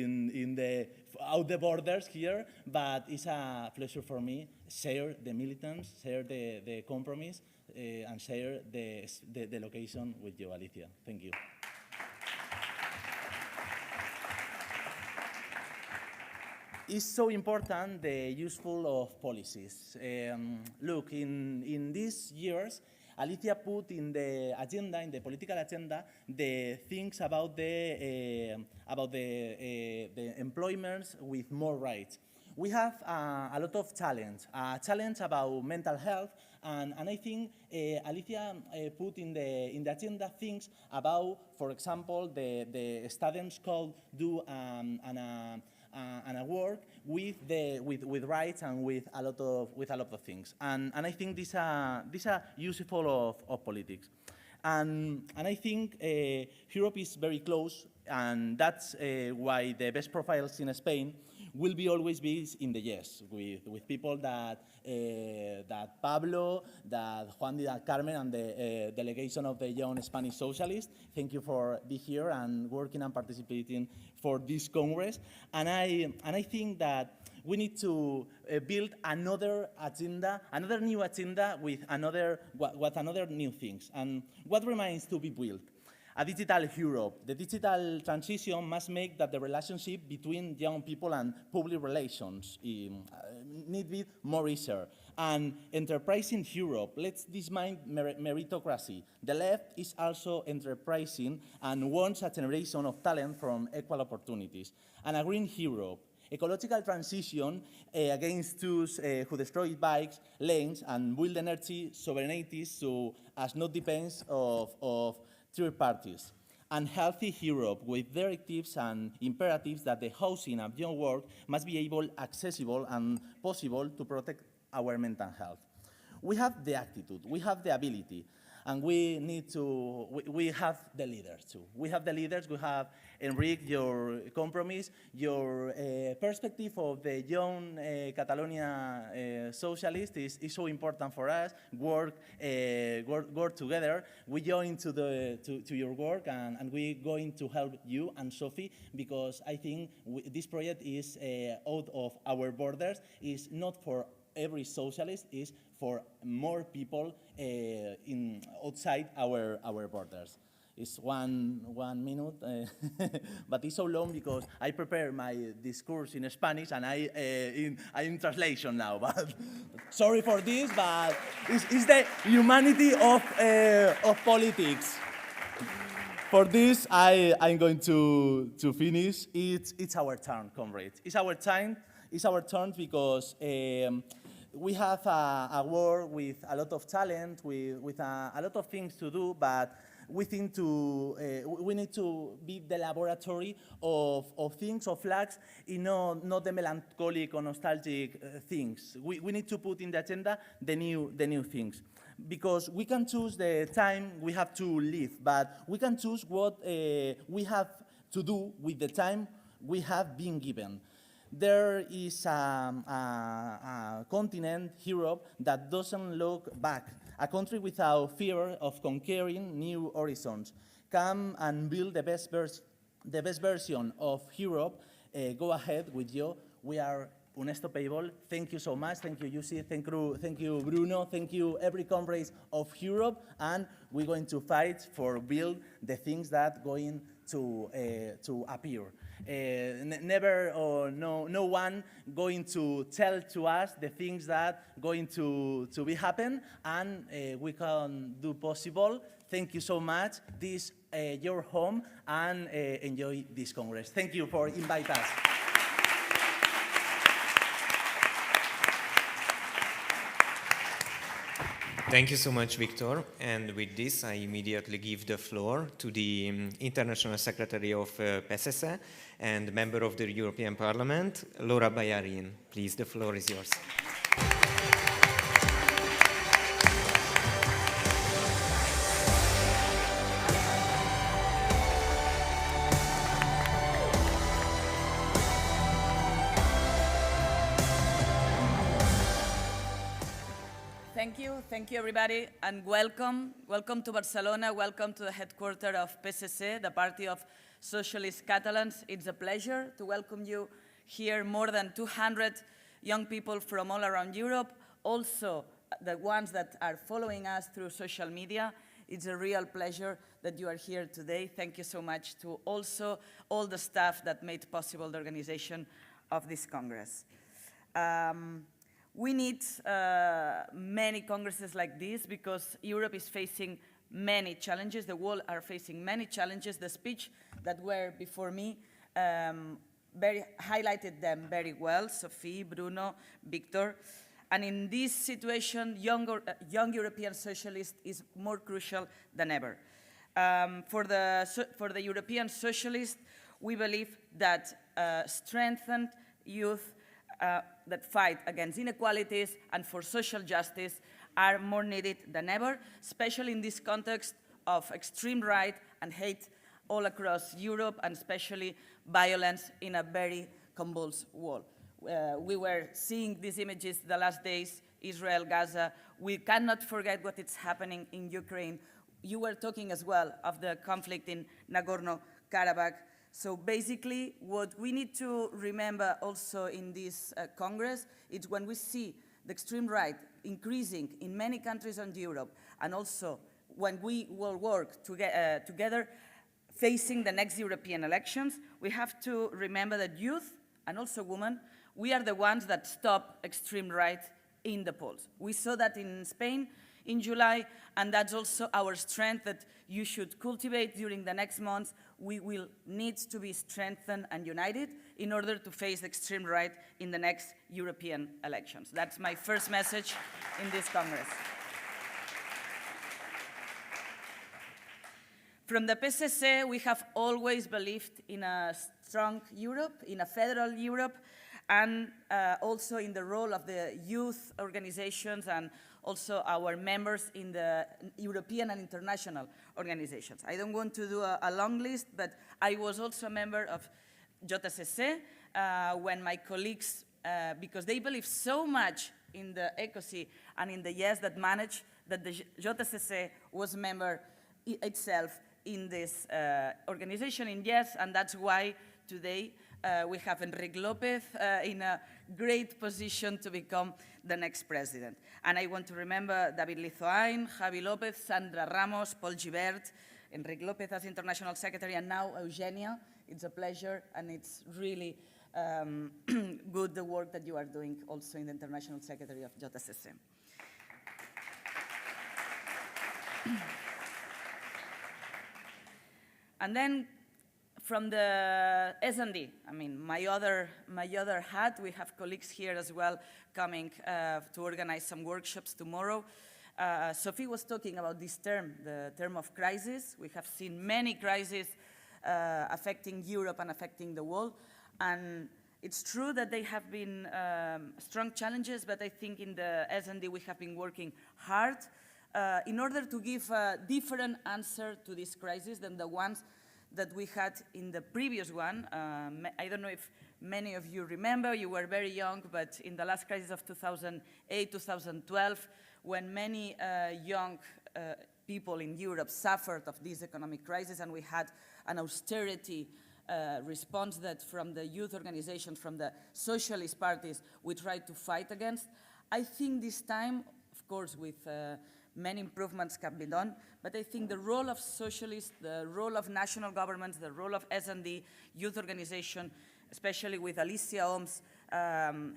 out the borders here, but it's a pleasure for me share the militants, share the compromise, and share the location with you, Alicia. Thank you. It's so important, the useful of policies. Look, in these years, Alicia put in the agenda, in the political agenda, the things about the employments with more rights. We have a lot of a challenge about mental health, and I think Alicia put in the agenda things about, for example, the students could do and work with rights and with a lot of things, and I think these are useful of politics, and I think Europe is very close, and that's why the best profiles in Spain will always be in the yes, with people that Pablo, that Juan, that Carmen, and the delegation of the Young Spanish Socialists. Thank you for being here and working and participating for this Congress. And I think that we need to build another agenda, another new agenda with another new things. And what remains to be built? A digital Europe. The digital transition must make that the relationship between young people and public relations need to be more easier. And enterprising Europe, let's dismind meritocracy. The left is also enterprising and wants a generation of talent from equal opportunities. And a green Europe. Ecological transition against those who destroy bikes, lanes, and build energy sovereignty so as not depends of third parties. And healthy Europe with directives and imperatives that the housing and young work must be accessible and possible to protect our mental health. We have the attitude, we have the ability, and we have the leaders too. We have the leaders, we have Enrique, your compromise, your perspective of the young Catalonia socialist is so important for us. Work together. We join to your work, and we're going to help you and Sophie, because I think this project is out of our borders. It's not for every socialist, is for more people outside our borders. It's one minute, but it's so long because I prepare my discourse in Spanish and I'm in translation now. But sorry for this, but it's the humanity of politics. For this, I'm going to finish. It's our turn, comrades. It's our time. It's our turn because we have a world with a lot of talent, with a lot of things to do, but we need to be the laboratory of things, of flags, not the melancholic or nostalgic things. We need to put in the agenda the new things. Because we can choose the time we have to live, but we can choose what we have to do with the time we have been given. There is a continent, Europe, that doesn't look back, a country without fear of conquering new horizons. Come and build the best version of Europe. Go ahead with you. We are unstoppable. Thank you so much. Thank you, Jussi. Thank you, Bruno. Thank you, every comrade of Europe. And we're going to fight for build the things that going to appear. Never or no one going to tell to us the things that going to be happen, and we can do possible. Thank you so much. This your home, and enjoy this Congress. Thank you for inviting us. Thank you so much, Victor. And with this, I immediately give the floor to the International Secretary of PSSE and member of the European Parliament, Laura Bayarin. Please, the floor is yours. Thank you everybody, and welcome. Welcome to Barcelona, welcome to the headquarters of PSC, the Party of Socialist Catalans. It's a pleasure to welcome you here, more than 200 young people from all around Europe, also the ones that are following us through social media. It's a real pleasure that you are here today. Thank you so much to also all the staff that made possible the organization of this Congress. We need many congresses like this because Europe is facing many challenges. The world are facing many challenges. The speech that were before me highlighted them very well, Sophie, Bruno, Victor. And in this situation, young European socialist is more crucial than ever. For the European socialists, we believe that strengthened youth that fight against inequalities and for social justice are more needed than ever, especially in this context of extreme right and hate all across Europe, and especially violence in a very convulsed world. We were seeing these images the last days, Israel, Gaza. We cannot forget what is happening in Ukraine. You were talking as well of the conflict in Nagorno-Karabakh. So basically, what we need to remember also in this Congress is when we see the extreme right increasing in many countries in Europe, and also when we will work together facing the next European elections, we have to remember that youth and also women, we are the ones that stop extreme right in the polls. We saw that in Spain in July, and that's also our strength that you should cultivate during the next months. We will need to be strengthened and united in order to face the extreme right in the next European elections. That's my first message in this Congress. From the PSC, we have always believed in a strong Europe, in a federal Europe, and also in the role of the youth organizations and also our members in the European and international organizations. I don't want to do a long list, but I was also a member of JSC when my colleagues, because they believe so much in the ECOSI and in the YES that managed, that the JSC was a member itself in this organization in YES, and that's why today we have Enrique López in a great position to become the next president. And I want to remember David Lizoain, Javi López, Sandra Ramos, Paul Gibert, Enrique López as International Secretary, and now Eugenia. It's a pleasure, and it's really good the work that you are doing also in the International Secretary of JSC. And then from the S&D, I mean, my other hat, we have colleagues here as well coming to organize some workshops tomorrow. Sophie was talking about this term, the term of crisis. We have seen many crises affecting Europe and affecting the world. And it's true that they have been strong challenges, but I think in the S&D we have been working hard in order to give a different answer to this crisis than the ones that we had in the previous one. I don't know if many of you remember, you were very young, but in the last crisis of 2008, 2012, when many young people in Europe suffered of this economic crisis, and we had an austerity response that from the youth organizations, from the socialist parties, we tried to fight against. I think this time, of course, with many improvements can be done, but I think the role of socialists, the role of national governments, the role of S&D, youth organization, especially with Alicia Oms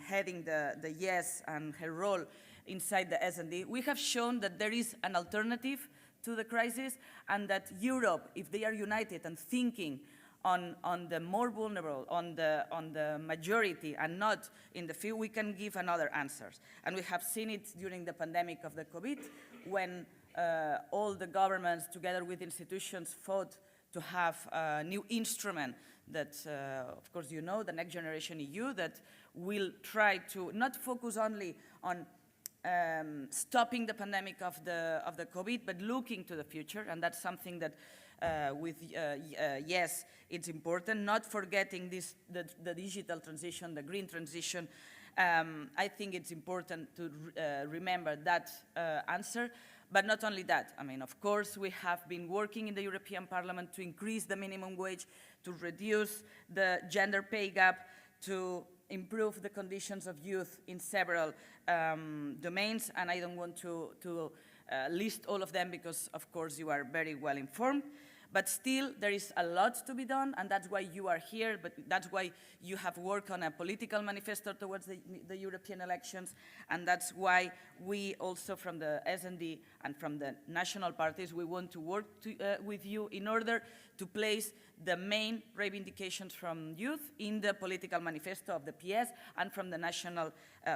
heading the YES and her role inside the S&D, we have shown that there is an alternative to the crisis, and that Europe, if they are united and thinking on the more vulnerable, on the majority, and not in the few, we can give another answers. And we have seen it during the pandemic of the COVID. when all the governments, together with institutions, fought to have a new instrument that, of course, you know, the Next Generation EU, that will try to not focus only on stopping the pandemic of the COVID, but looking to the future, and that's something that yes, it's important, not forgetting the digital transition, the green transition. I think it's important to remember that answer, but not only that. I mean, of course, we have been working in the European Parliament to increase the minimum wage, to reduce the gender pay gap, to improve the conditions of youth in several domains, and I don't want to list all of them because, of course, you are very well informed. But still, there is a lot to be done, and that's why you are here, but that's why you have worked on a political manifesto towards the European elections, and that's why we also from the S&D and from the national parties, we want to work with you in order to place the main reivindications from youth in the political manifesto of the PS and from the national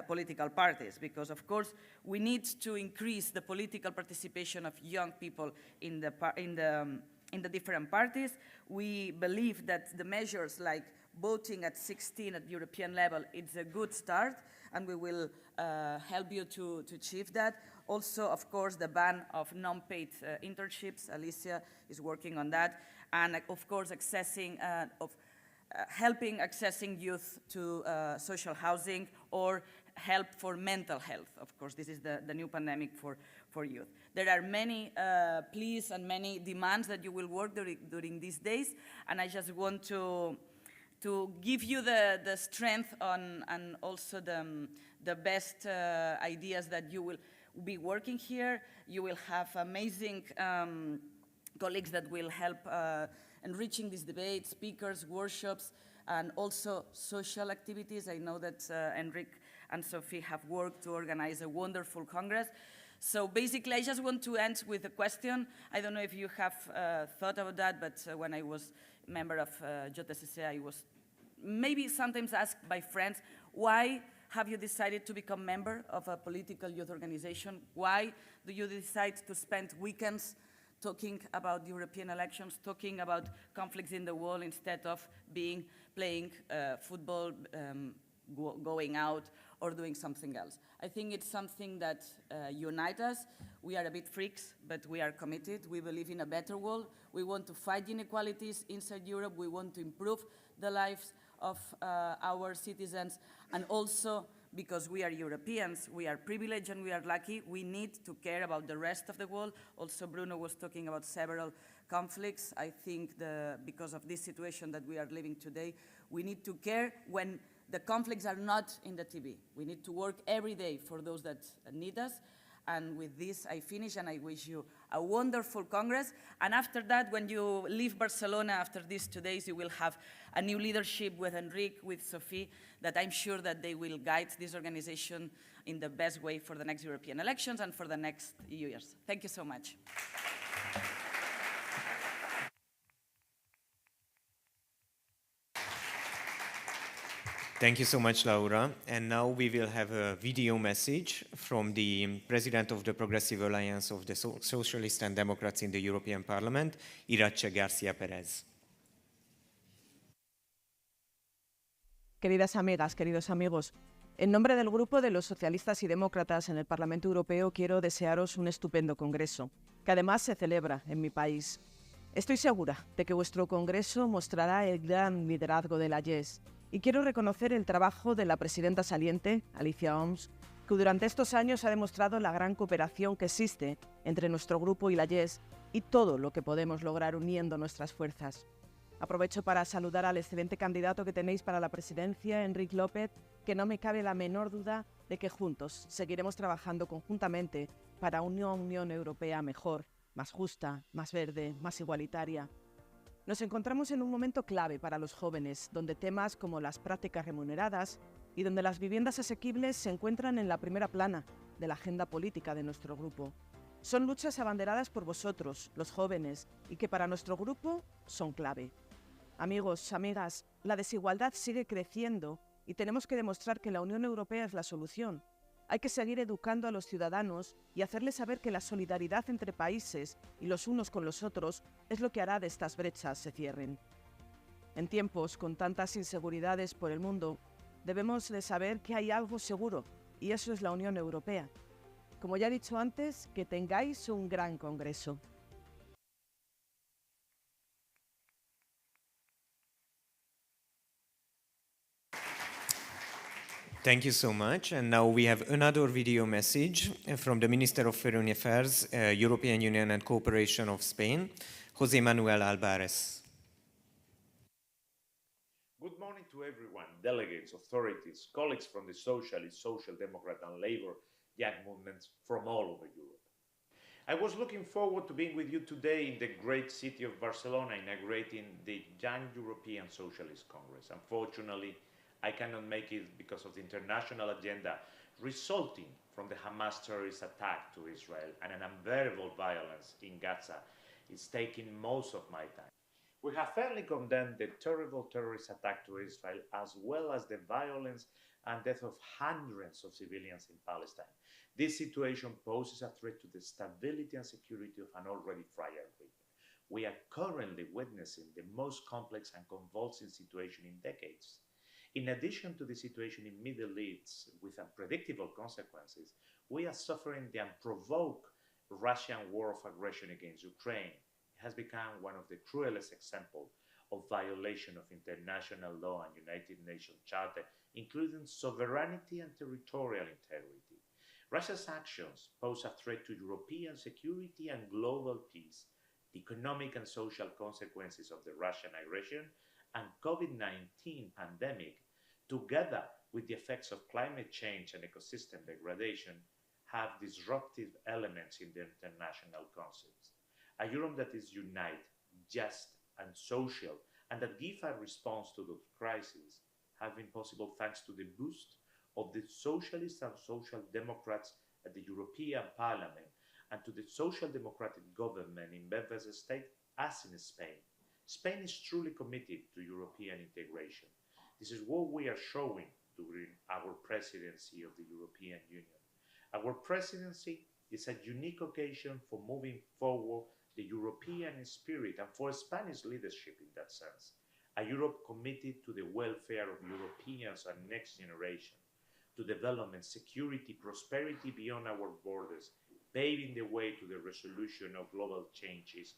political parties, because of course we need to increase the political participation of young people in the different parties. We believe that the measures like voting at 16 at European level, it's a good start, and we will help you to achieve that. Also, of course, the ban of non-paid internships, Alicia is working on that, and of course, helping accessing youth to social housing or help for mental health. Of course, this is the new pandemic for youth. There are many pleas and many demands that you will work during these days, and I just want to give you the strength and also the best ideas that you will be working here. You will have amazing colleagues that will help enriching this debate, speakers, workshops, and also social activities. I know that Enrique and Sophie have worked to organize a wonderful Congress. So basically, I just want to end with a question. I don't know if you have thought about that, but when I was a member of JSC, I was maybe sometimes asked by friends, why have you decided to become member of a political youth organization? Why do you decide to spend weekends talking about European elections, talking about conflicts in the world instead of playing football, going out, or doing something else? I think it's something that unites us. We are a bit freaks, but we are committed. We believe in a better world. We want to fight inequalities inside Europe. We want to improve the lives of our citizens. And also, because we are Europeans, we are privileged and we are lucky, we need to care about the rest of the world. Also, Bruno was talking about several conflicts. I think because of this situation that we are living today, we need to care when the conflicts are not in the TV. We need to work every day for those that need us. And with this, I finish, and I wish you a wonderful Congress. And after that, when you leave Barcelona after these 2 days, you will have a new leadership with Enrique, with Sophie, that I'm sure that they will guide this organization in the best way for the next European elections and for the next years. Thank you so much. Thank you so much, Laura. And now we will have a video message from the President of the Progressive Alliance of the Socialists and Democrats in the European Parliament, Irache García Pérez. Queridas amigas, queridos amigos, en nombre del Grupo de los Socialistas y Demócratas en el Parlamento Europeo quiero desearos un estupendo congreso, que además se celebra en mi país. Estoy segura de que vuestro congreso mostrará el gran liderazgo de la YES, y quiero reconocer el trabajo de la presidenta saliente, Alicia Oms, que durante estos años ha demostrado la gran cooperación que existe entre nuestro grupo y la YES y todo lo que podemos lograr uniendo nuestras fuerzas. Aprovecho para saludar al excelente candidato que tenéis para la presidencia, Enrique López, que no me cabe la menor duda de que juntos seguiremos trabajando conjuntamente para una Unión Europea mejor, más justa, más verde, más igualitaria. Nos encontramos en un momento clave para los jóvenes, donde temas como las prácticas remuneradas y donde las viviendas asequibles se encuentran en la primera plana de la agenda política de nuestro grupo. Son luchas abanderadas por vosotros, los jóvenes, y que para nuestro grupo son clave. Amigos, amigas, la desigualdad sigue creciendo y tenemos que demostrar que la Unión Europea es la solución. Hay que seguir educando a los ciudadanos y hacerles saber que la solidaridad entre países y los unos con los otros es lo que hará de estas brechas se cierren. En tiempos con tantas inseguridades por el mundo, debemos de saber que hay algo seguro, y eso es la Unión Europea. Como ya he dicho antes, que tengáis un gran congreso. Thank you so much. And now we have another video message from the Minister of Foreign Affairs, European Union and Cooperation of Spain, José Manuel Álvarez. Good morning to everyone, delegates, authorities, colleagues from the Socialist, Social Democrat and Labour young movements from all over Europe. I was looking forward to being with you today in the great city of Barcelona, inaugurating the Young European Socialist Congress. Unfortunately, I cannot make it because of the international agenda resulting from the Hamas terrorist attack to Israel and an unbearable violence in Gaza. It's taking most of my time. We have firmly condemned the terrible terrorist attack to Israel, as well as the violence and death of hundreds of civilians in Palestine. This situation poses a threat to the stability and security of an already fragile region. We are currently witnessing the most complex and convulsing situation in decades. In addition to the situation in Middle East with unpredictable consequences, we are suffering the unprovoked Russian war of aggression against Ukraine. It has become one of the cruelest examples of violation of international law and United Nations Charter, including sovereignty and territorial integrity. Russia's actions pose a threat to European security and global peace. The economic and social consequences of the Russian aggression and COVID-19 pandemic, together with the effects of climate change and ecosystem degradation, have disruptive elements in the international concepts. A Europe that is united, just and social, and that gives a response to those crises, have been possible thanks to the boost of the Socialists and Social Democrats at the European Parliament and to the Social Democratic government in various states, as in Spain. Spain is truly committed to European integration. This is what we are showing during our presidency of the European Union. Our presidency is a unique occasion for moving forward the European spirit and for Spanish leadership in that sense. A Europe committed to the welfare of Europeans and next generation, to development, security, prosperity beyond our borders, paving the way to the resolution of global changes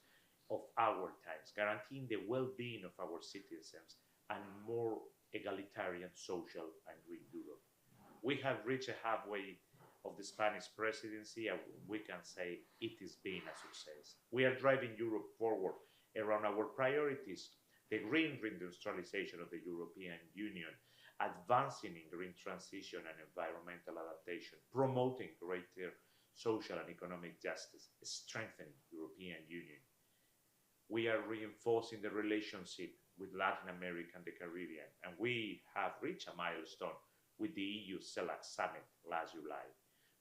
of our times, guaranteeing the well-being of our citizens and more egalitarian, social and green Europe. We have reached a halfway of the Spanish presidency, and we can say it has been a success. We are driving Europe forward around our priorities: the green reindustrialization of the European Union, advancing in green transition and environmental adaptation, promoting greater social and economic justice, strengthening the European Union. We are reinforcing the relationship with Latin America and the Caribbean, and we have reached a milestone with the EU CELAC summit last July.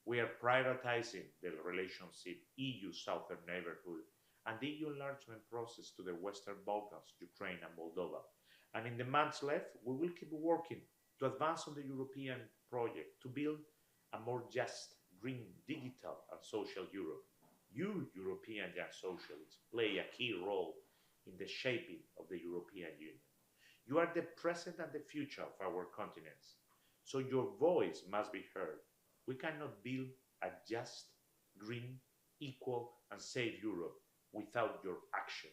We are prioritizing the relationship EU-Southern neighborhood and the EU enlargement process to the Western Balkans, Ukraine and Moldova. And in the months left, we will keep working to advance on the European project to build a more just, green, digital and social Europe. You, European young socialists, play a key role in the shaping of the European Union. You are the present and the future of our continents, so your voice must be heard. We cannot build a just, green, equal and safe Europe without your action.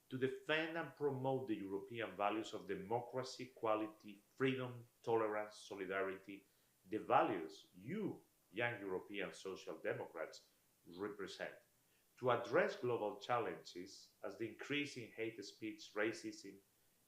To defend and promote the European values of democracy, equality, freedom, tolerance, solidarity, the values you, young European Social Democrats, represent. To address global challenges as the increasing hate speech, racism,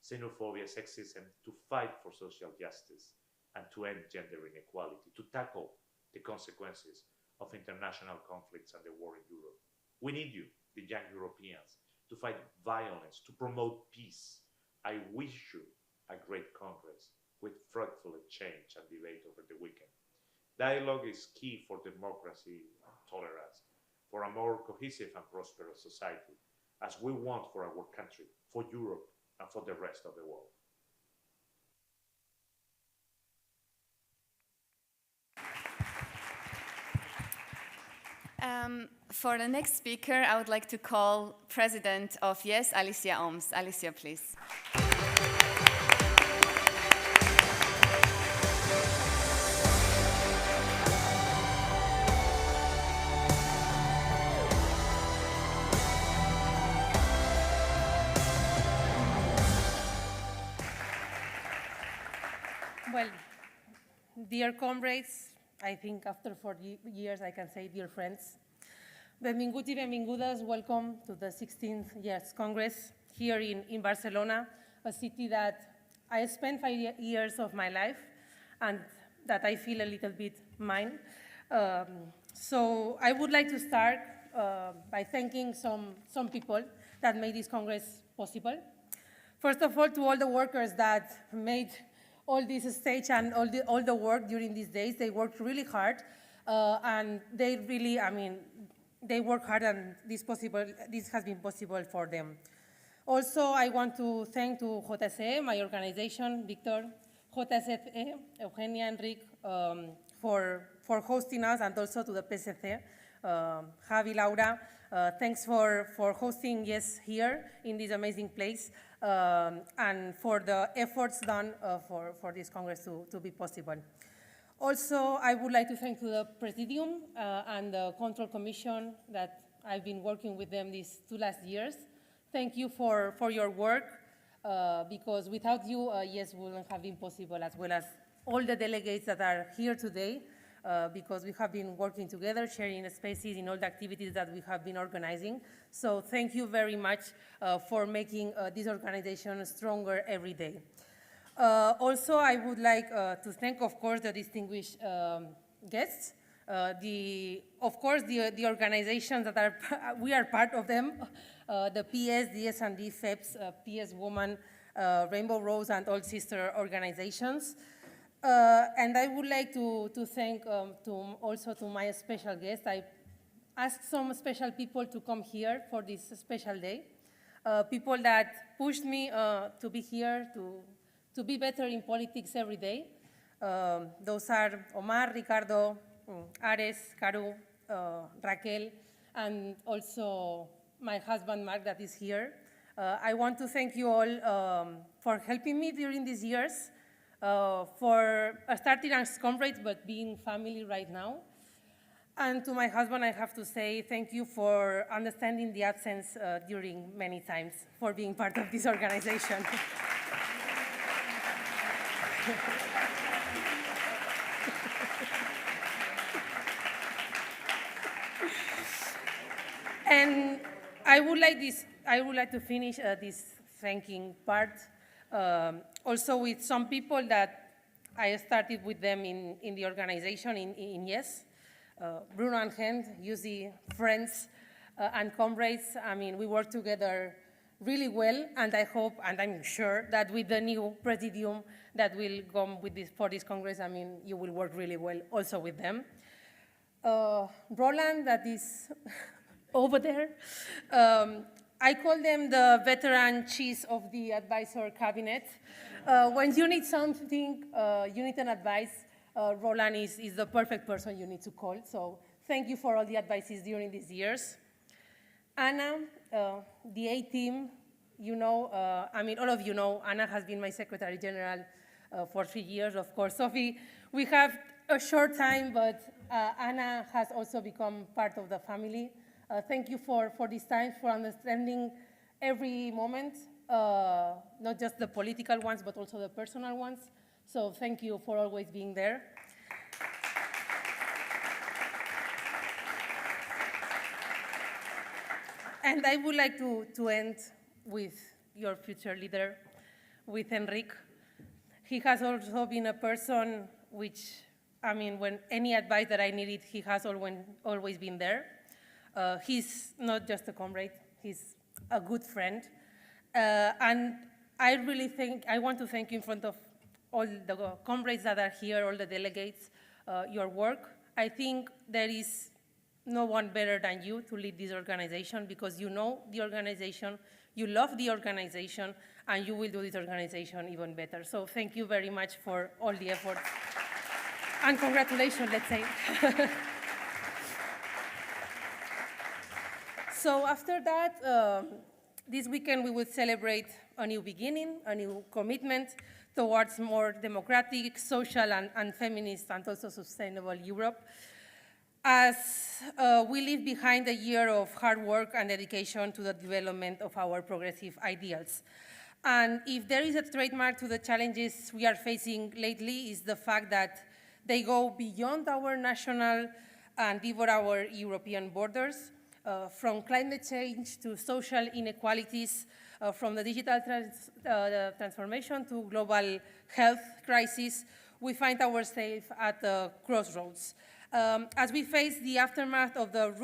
xenophobia, sexism, to fight for social justice and to end gender inequality, to tackle the consequences of international conflicts and the war in Europe. We need you, the young Europeans, to fight violence, to promote peace. I wish you a great Congress with fruitful exchange and debate over the weekend. Dialogue is key for democracy and tolerance, for a more cohesive and prosperous society, as we want for our country, for Europe, and for the rest of the world. For the next speaker, I would like to call President of YES, Alicia Oms. Alicia, please. Well, dear comrades, I think after 40 years I can say dear friends. Benvinguts i benvingudes, welcome to the 16th YES Congress here in Barcelona, a city that I spent 5 years of my life and that I feel a little bit mine. So I would like to start by thanking some people that made this Congress possible. First of all, to all the workers that made all this stage and all the work during these days. They worked really hard, and they really, they work hard, and this has been possible for them. Also, I want to thank to JSE, my organization, Victor, JSE, Eugenia, Enric, for hosting us, and also to the PSC, Javi, Laura. Thanks for hosting YES here in this amazing place, and for the efforts done for this Congress to be possible. Also, I would like to thank to the Presidium and the Control Commission that I've been working with them these 2 last years. Thank you for your work, because without you, YES wouldn't have been possible, as well as all the delegates that are here today, because we have been working together, sharing spaces in all the activities that we have been organizing. So thank you very much for making this organization stronger every day. Also, I would like to thank, of course, the distinguished guests, of course, the organizations that we are part of them, the PS, DS&D, FEPS, PS Woman, Rainbow Rose, and all sister organizations. And I would like to thank also to my special guest. I asked some special people to come here for this special day, people that pushed me to be here, to be better in politics every day. Those are Omar, Ricardo, Ares, Caru, Raquel, and also my husband, Mark, that is here. I want to thank you all for helping me during these years, for starting as comrades, but being family right now. And to my husband, I have to say thank you for understanding the absence during many times, for being part of this organization. And I would like to finish this thanking part also with some people that I started with them in the organization in YES. Bruno and Hent, Yuzi, friends and comrades. We work together really well, and I hope, and I'm sure, that with the new Presidium that will come with for this Congress, you will work really well also with them. Roland, that is over there. I call them the veteran chiefs of the advisor cabinet. When you need something, you need an advice, Roland is the perfect person you need to call. So thank you for all the advices during these years. Anna, the A team, all of you know, Anna has been my Secretary General for 3 years, of course. Sophie, we have a short time, but Anna has also become part of the family. Thank you for this time, for understanding every moment, not just the political ones, but also the personal ones. So thank you for always being there. And I would like to end with your future leader, with Enric. He has also been a person which, when any advice that I needed, he has always been there. He's not just a comrade, he's a good friend. And I want to thank you in front of all the comrades that are here, all the delegates, your work. I think there is no one better than you to lead this organization, because you know the organization, you love the organization, and you will do this organization even better. So thank you very much for all the efforts. And congratulations, let's say. So after that, this weekend we will celebrate a new beginning, a new commitment towards more democratic, social, and feminist, and also sustainable Europe, as we leave behind a year of hard work and dedication to the development of our progressive ideals. And if there is a trademark to the challenges we are facing lately, is the fact that they go beyond our national and even our European borders, from climate change to social inequalities, from the digital transformation to global health crisis. We find ourselves at a crossroads. As we face the aftermath of the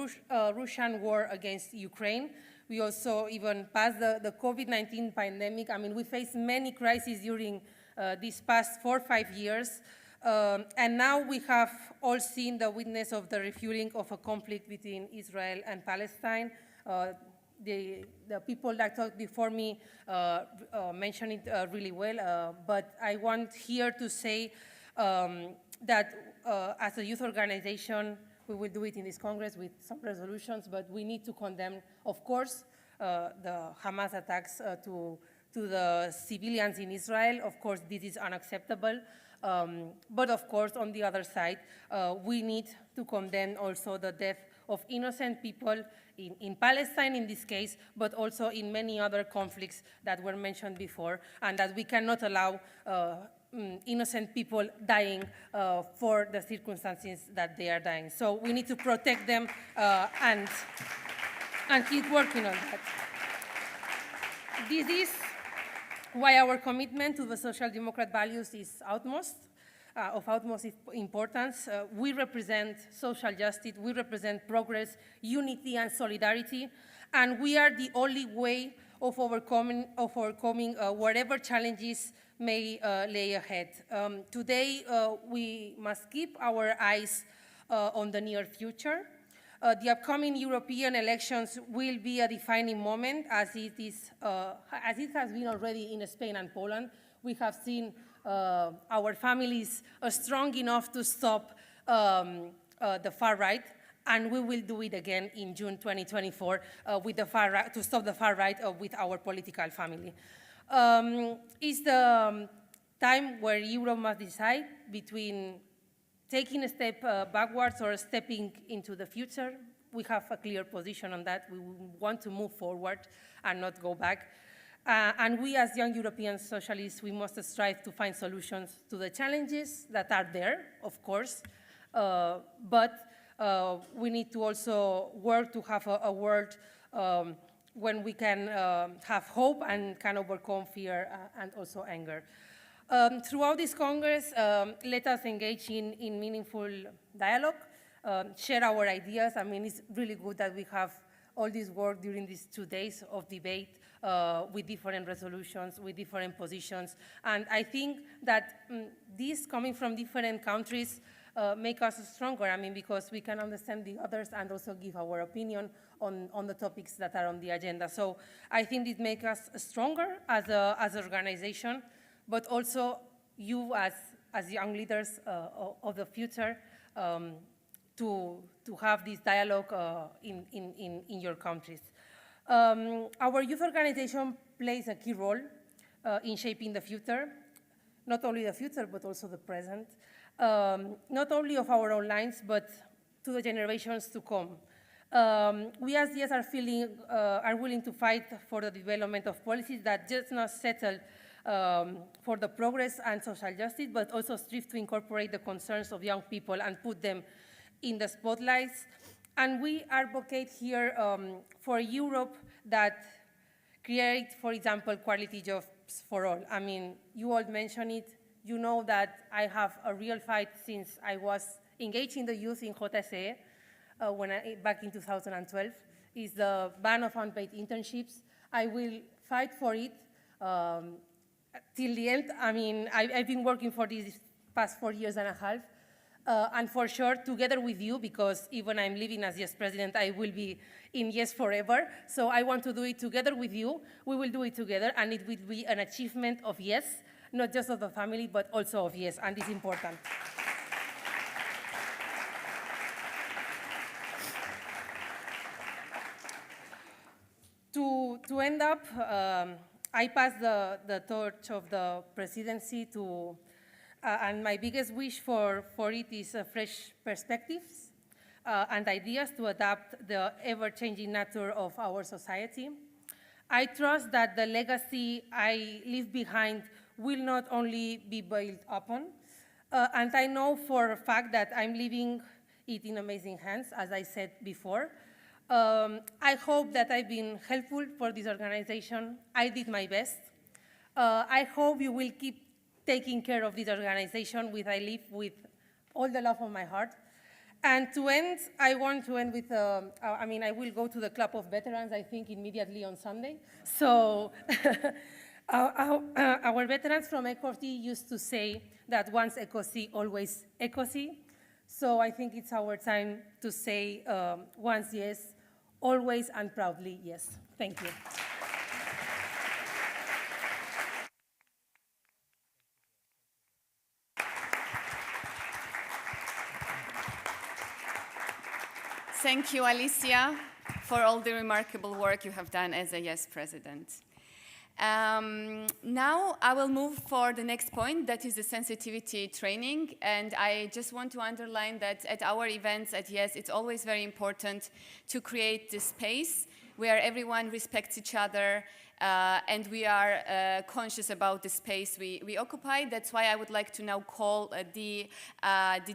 Russian war against Ukraine, we also even passed the COVID-19 pandemic. I mean, we faced many crises during these past 4 or 5 years. And now we have all seen the witness of the refueling of a conflict between Israel and Palestine. The people that talked before me mentioned it really well, but I want here to say that as a youth organization, we will do it in this Congress with some resolutions, but we need to condemn, of course, the Hamas attacks to the civilians in Israel. Of course, this is unacceptable. But of course, on the other side, we need to condemn also the death of innocent people in Palestine in this case, but also in many other conflicts that were mentioned before, and that we cannot allow innocent people dying for the circumstances that they are dying. So we need to protect them and keep working on that. This is why our commitment to the social democrat values is of utmost importance. We represent social justice, we represent progress, unity, and solidarity, and we are the only way of overcoming whatever challenges may lay ahead. Today, we must keep our eyes on the near future. The upcoming European elections will be a defining moment, as it has been already in Spain and Poland. We have seen our families strong enough to stop the far right, and we will do it again in June 2024 with the far right, to stop the far right with our political family. It's the time where Europe must decide between taking a step backwards or stepping into the future. We have a clear position on that. We want to move forward and not go back. And we as young European socialists, we must strive to find solutions to the challenges that are there, of course, but we need to also work to have a world when we can have hope and can overcome fear and also anger. Throughout this Congress, let us engage in meaningful dialogue, share our ideas. I mean, it's really good that we have all this work during these 2 days of debate with different resolutions, with different positions. And I think that these coming from different countries make us stronger, I mean, because we can understand the others and also give our opinion on the topics that are on the agenda. So I think it makes us stronger as an organization, but also you as young leaders of the future to have this dialogue in your countries. Our youth organization plays a key role in shaping the future, not only the future, but also the present, not only of our own lives, but to the generations to come. We as YES are willing to fight for the development of policies that just not settle for the progress and social justice, but also strive to incorporate the concerns of young people and put them in the spotlights. And we advocate here for Europe that create, for example, quality jobs for all. I mean, you all mentioned it. You know that I have a real fight since I was engaged in the youth in JSE back in 2012, is the ban of unpaid internships. I will fight for it till the end. I mean, I've been working for this past 4 years and a half. And for sure, together with you, because even I'm leaving as YES president, I will be in YES forever. So I want to do it together with you. We will do it together, and it will be an achievement of YES, not just of the family, but also of YES, and it's important. to end up, I pass the torch of the presidency to, and my biggest wish for it is fresh perspectives and ideas to adapt the ever-changing nature of our society. I trust that the legacy I leave behind will not only be built upon, and I know for a fact that I'm leaving it in amazing hands, as I said before. I hope that I've been helpful for this organization. I did my best. I hope you will keep taking care of this organization, which I live with all the love of my heart. And to end, I want to end with, I will go to the Club of Veterans, I think, immediately on Sunday. So our veterans from ECOSI used to say that once ECOSI, always ECOSI. So I think it's our time to say once yes, always and proudly yes. Thank you. Thank you, Alicia, for all the remarkable work you have done as a YES president. Now I will move for the next point, that is the sensitivity training. And I just want to underline that at our events at YES, it's always very important to create this space where everyone respects each other and we are conscious about the space we occupy. That's why I would like to now call the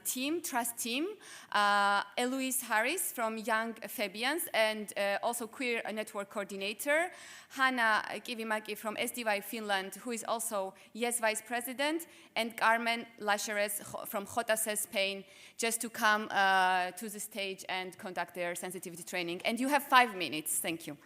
team, Trust team, Eloise Harris from Young Fabians and also Queer Network Coordinator, Hanna Kivimaki from SDY Finland, who is also YES Vice President, and Carmen Lachares from JC Spain, just to come to the stage and conduct their sensitivity training. And you have 5 minutes. Thank you.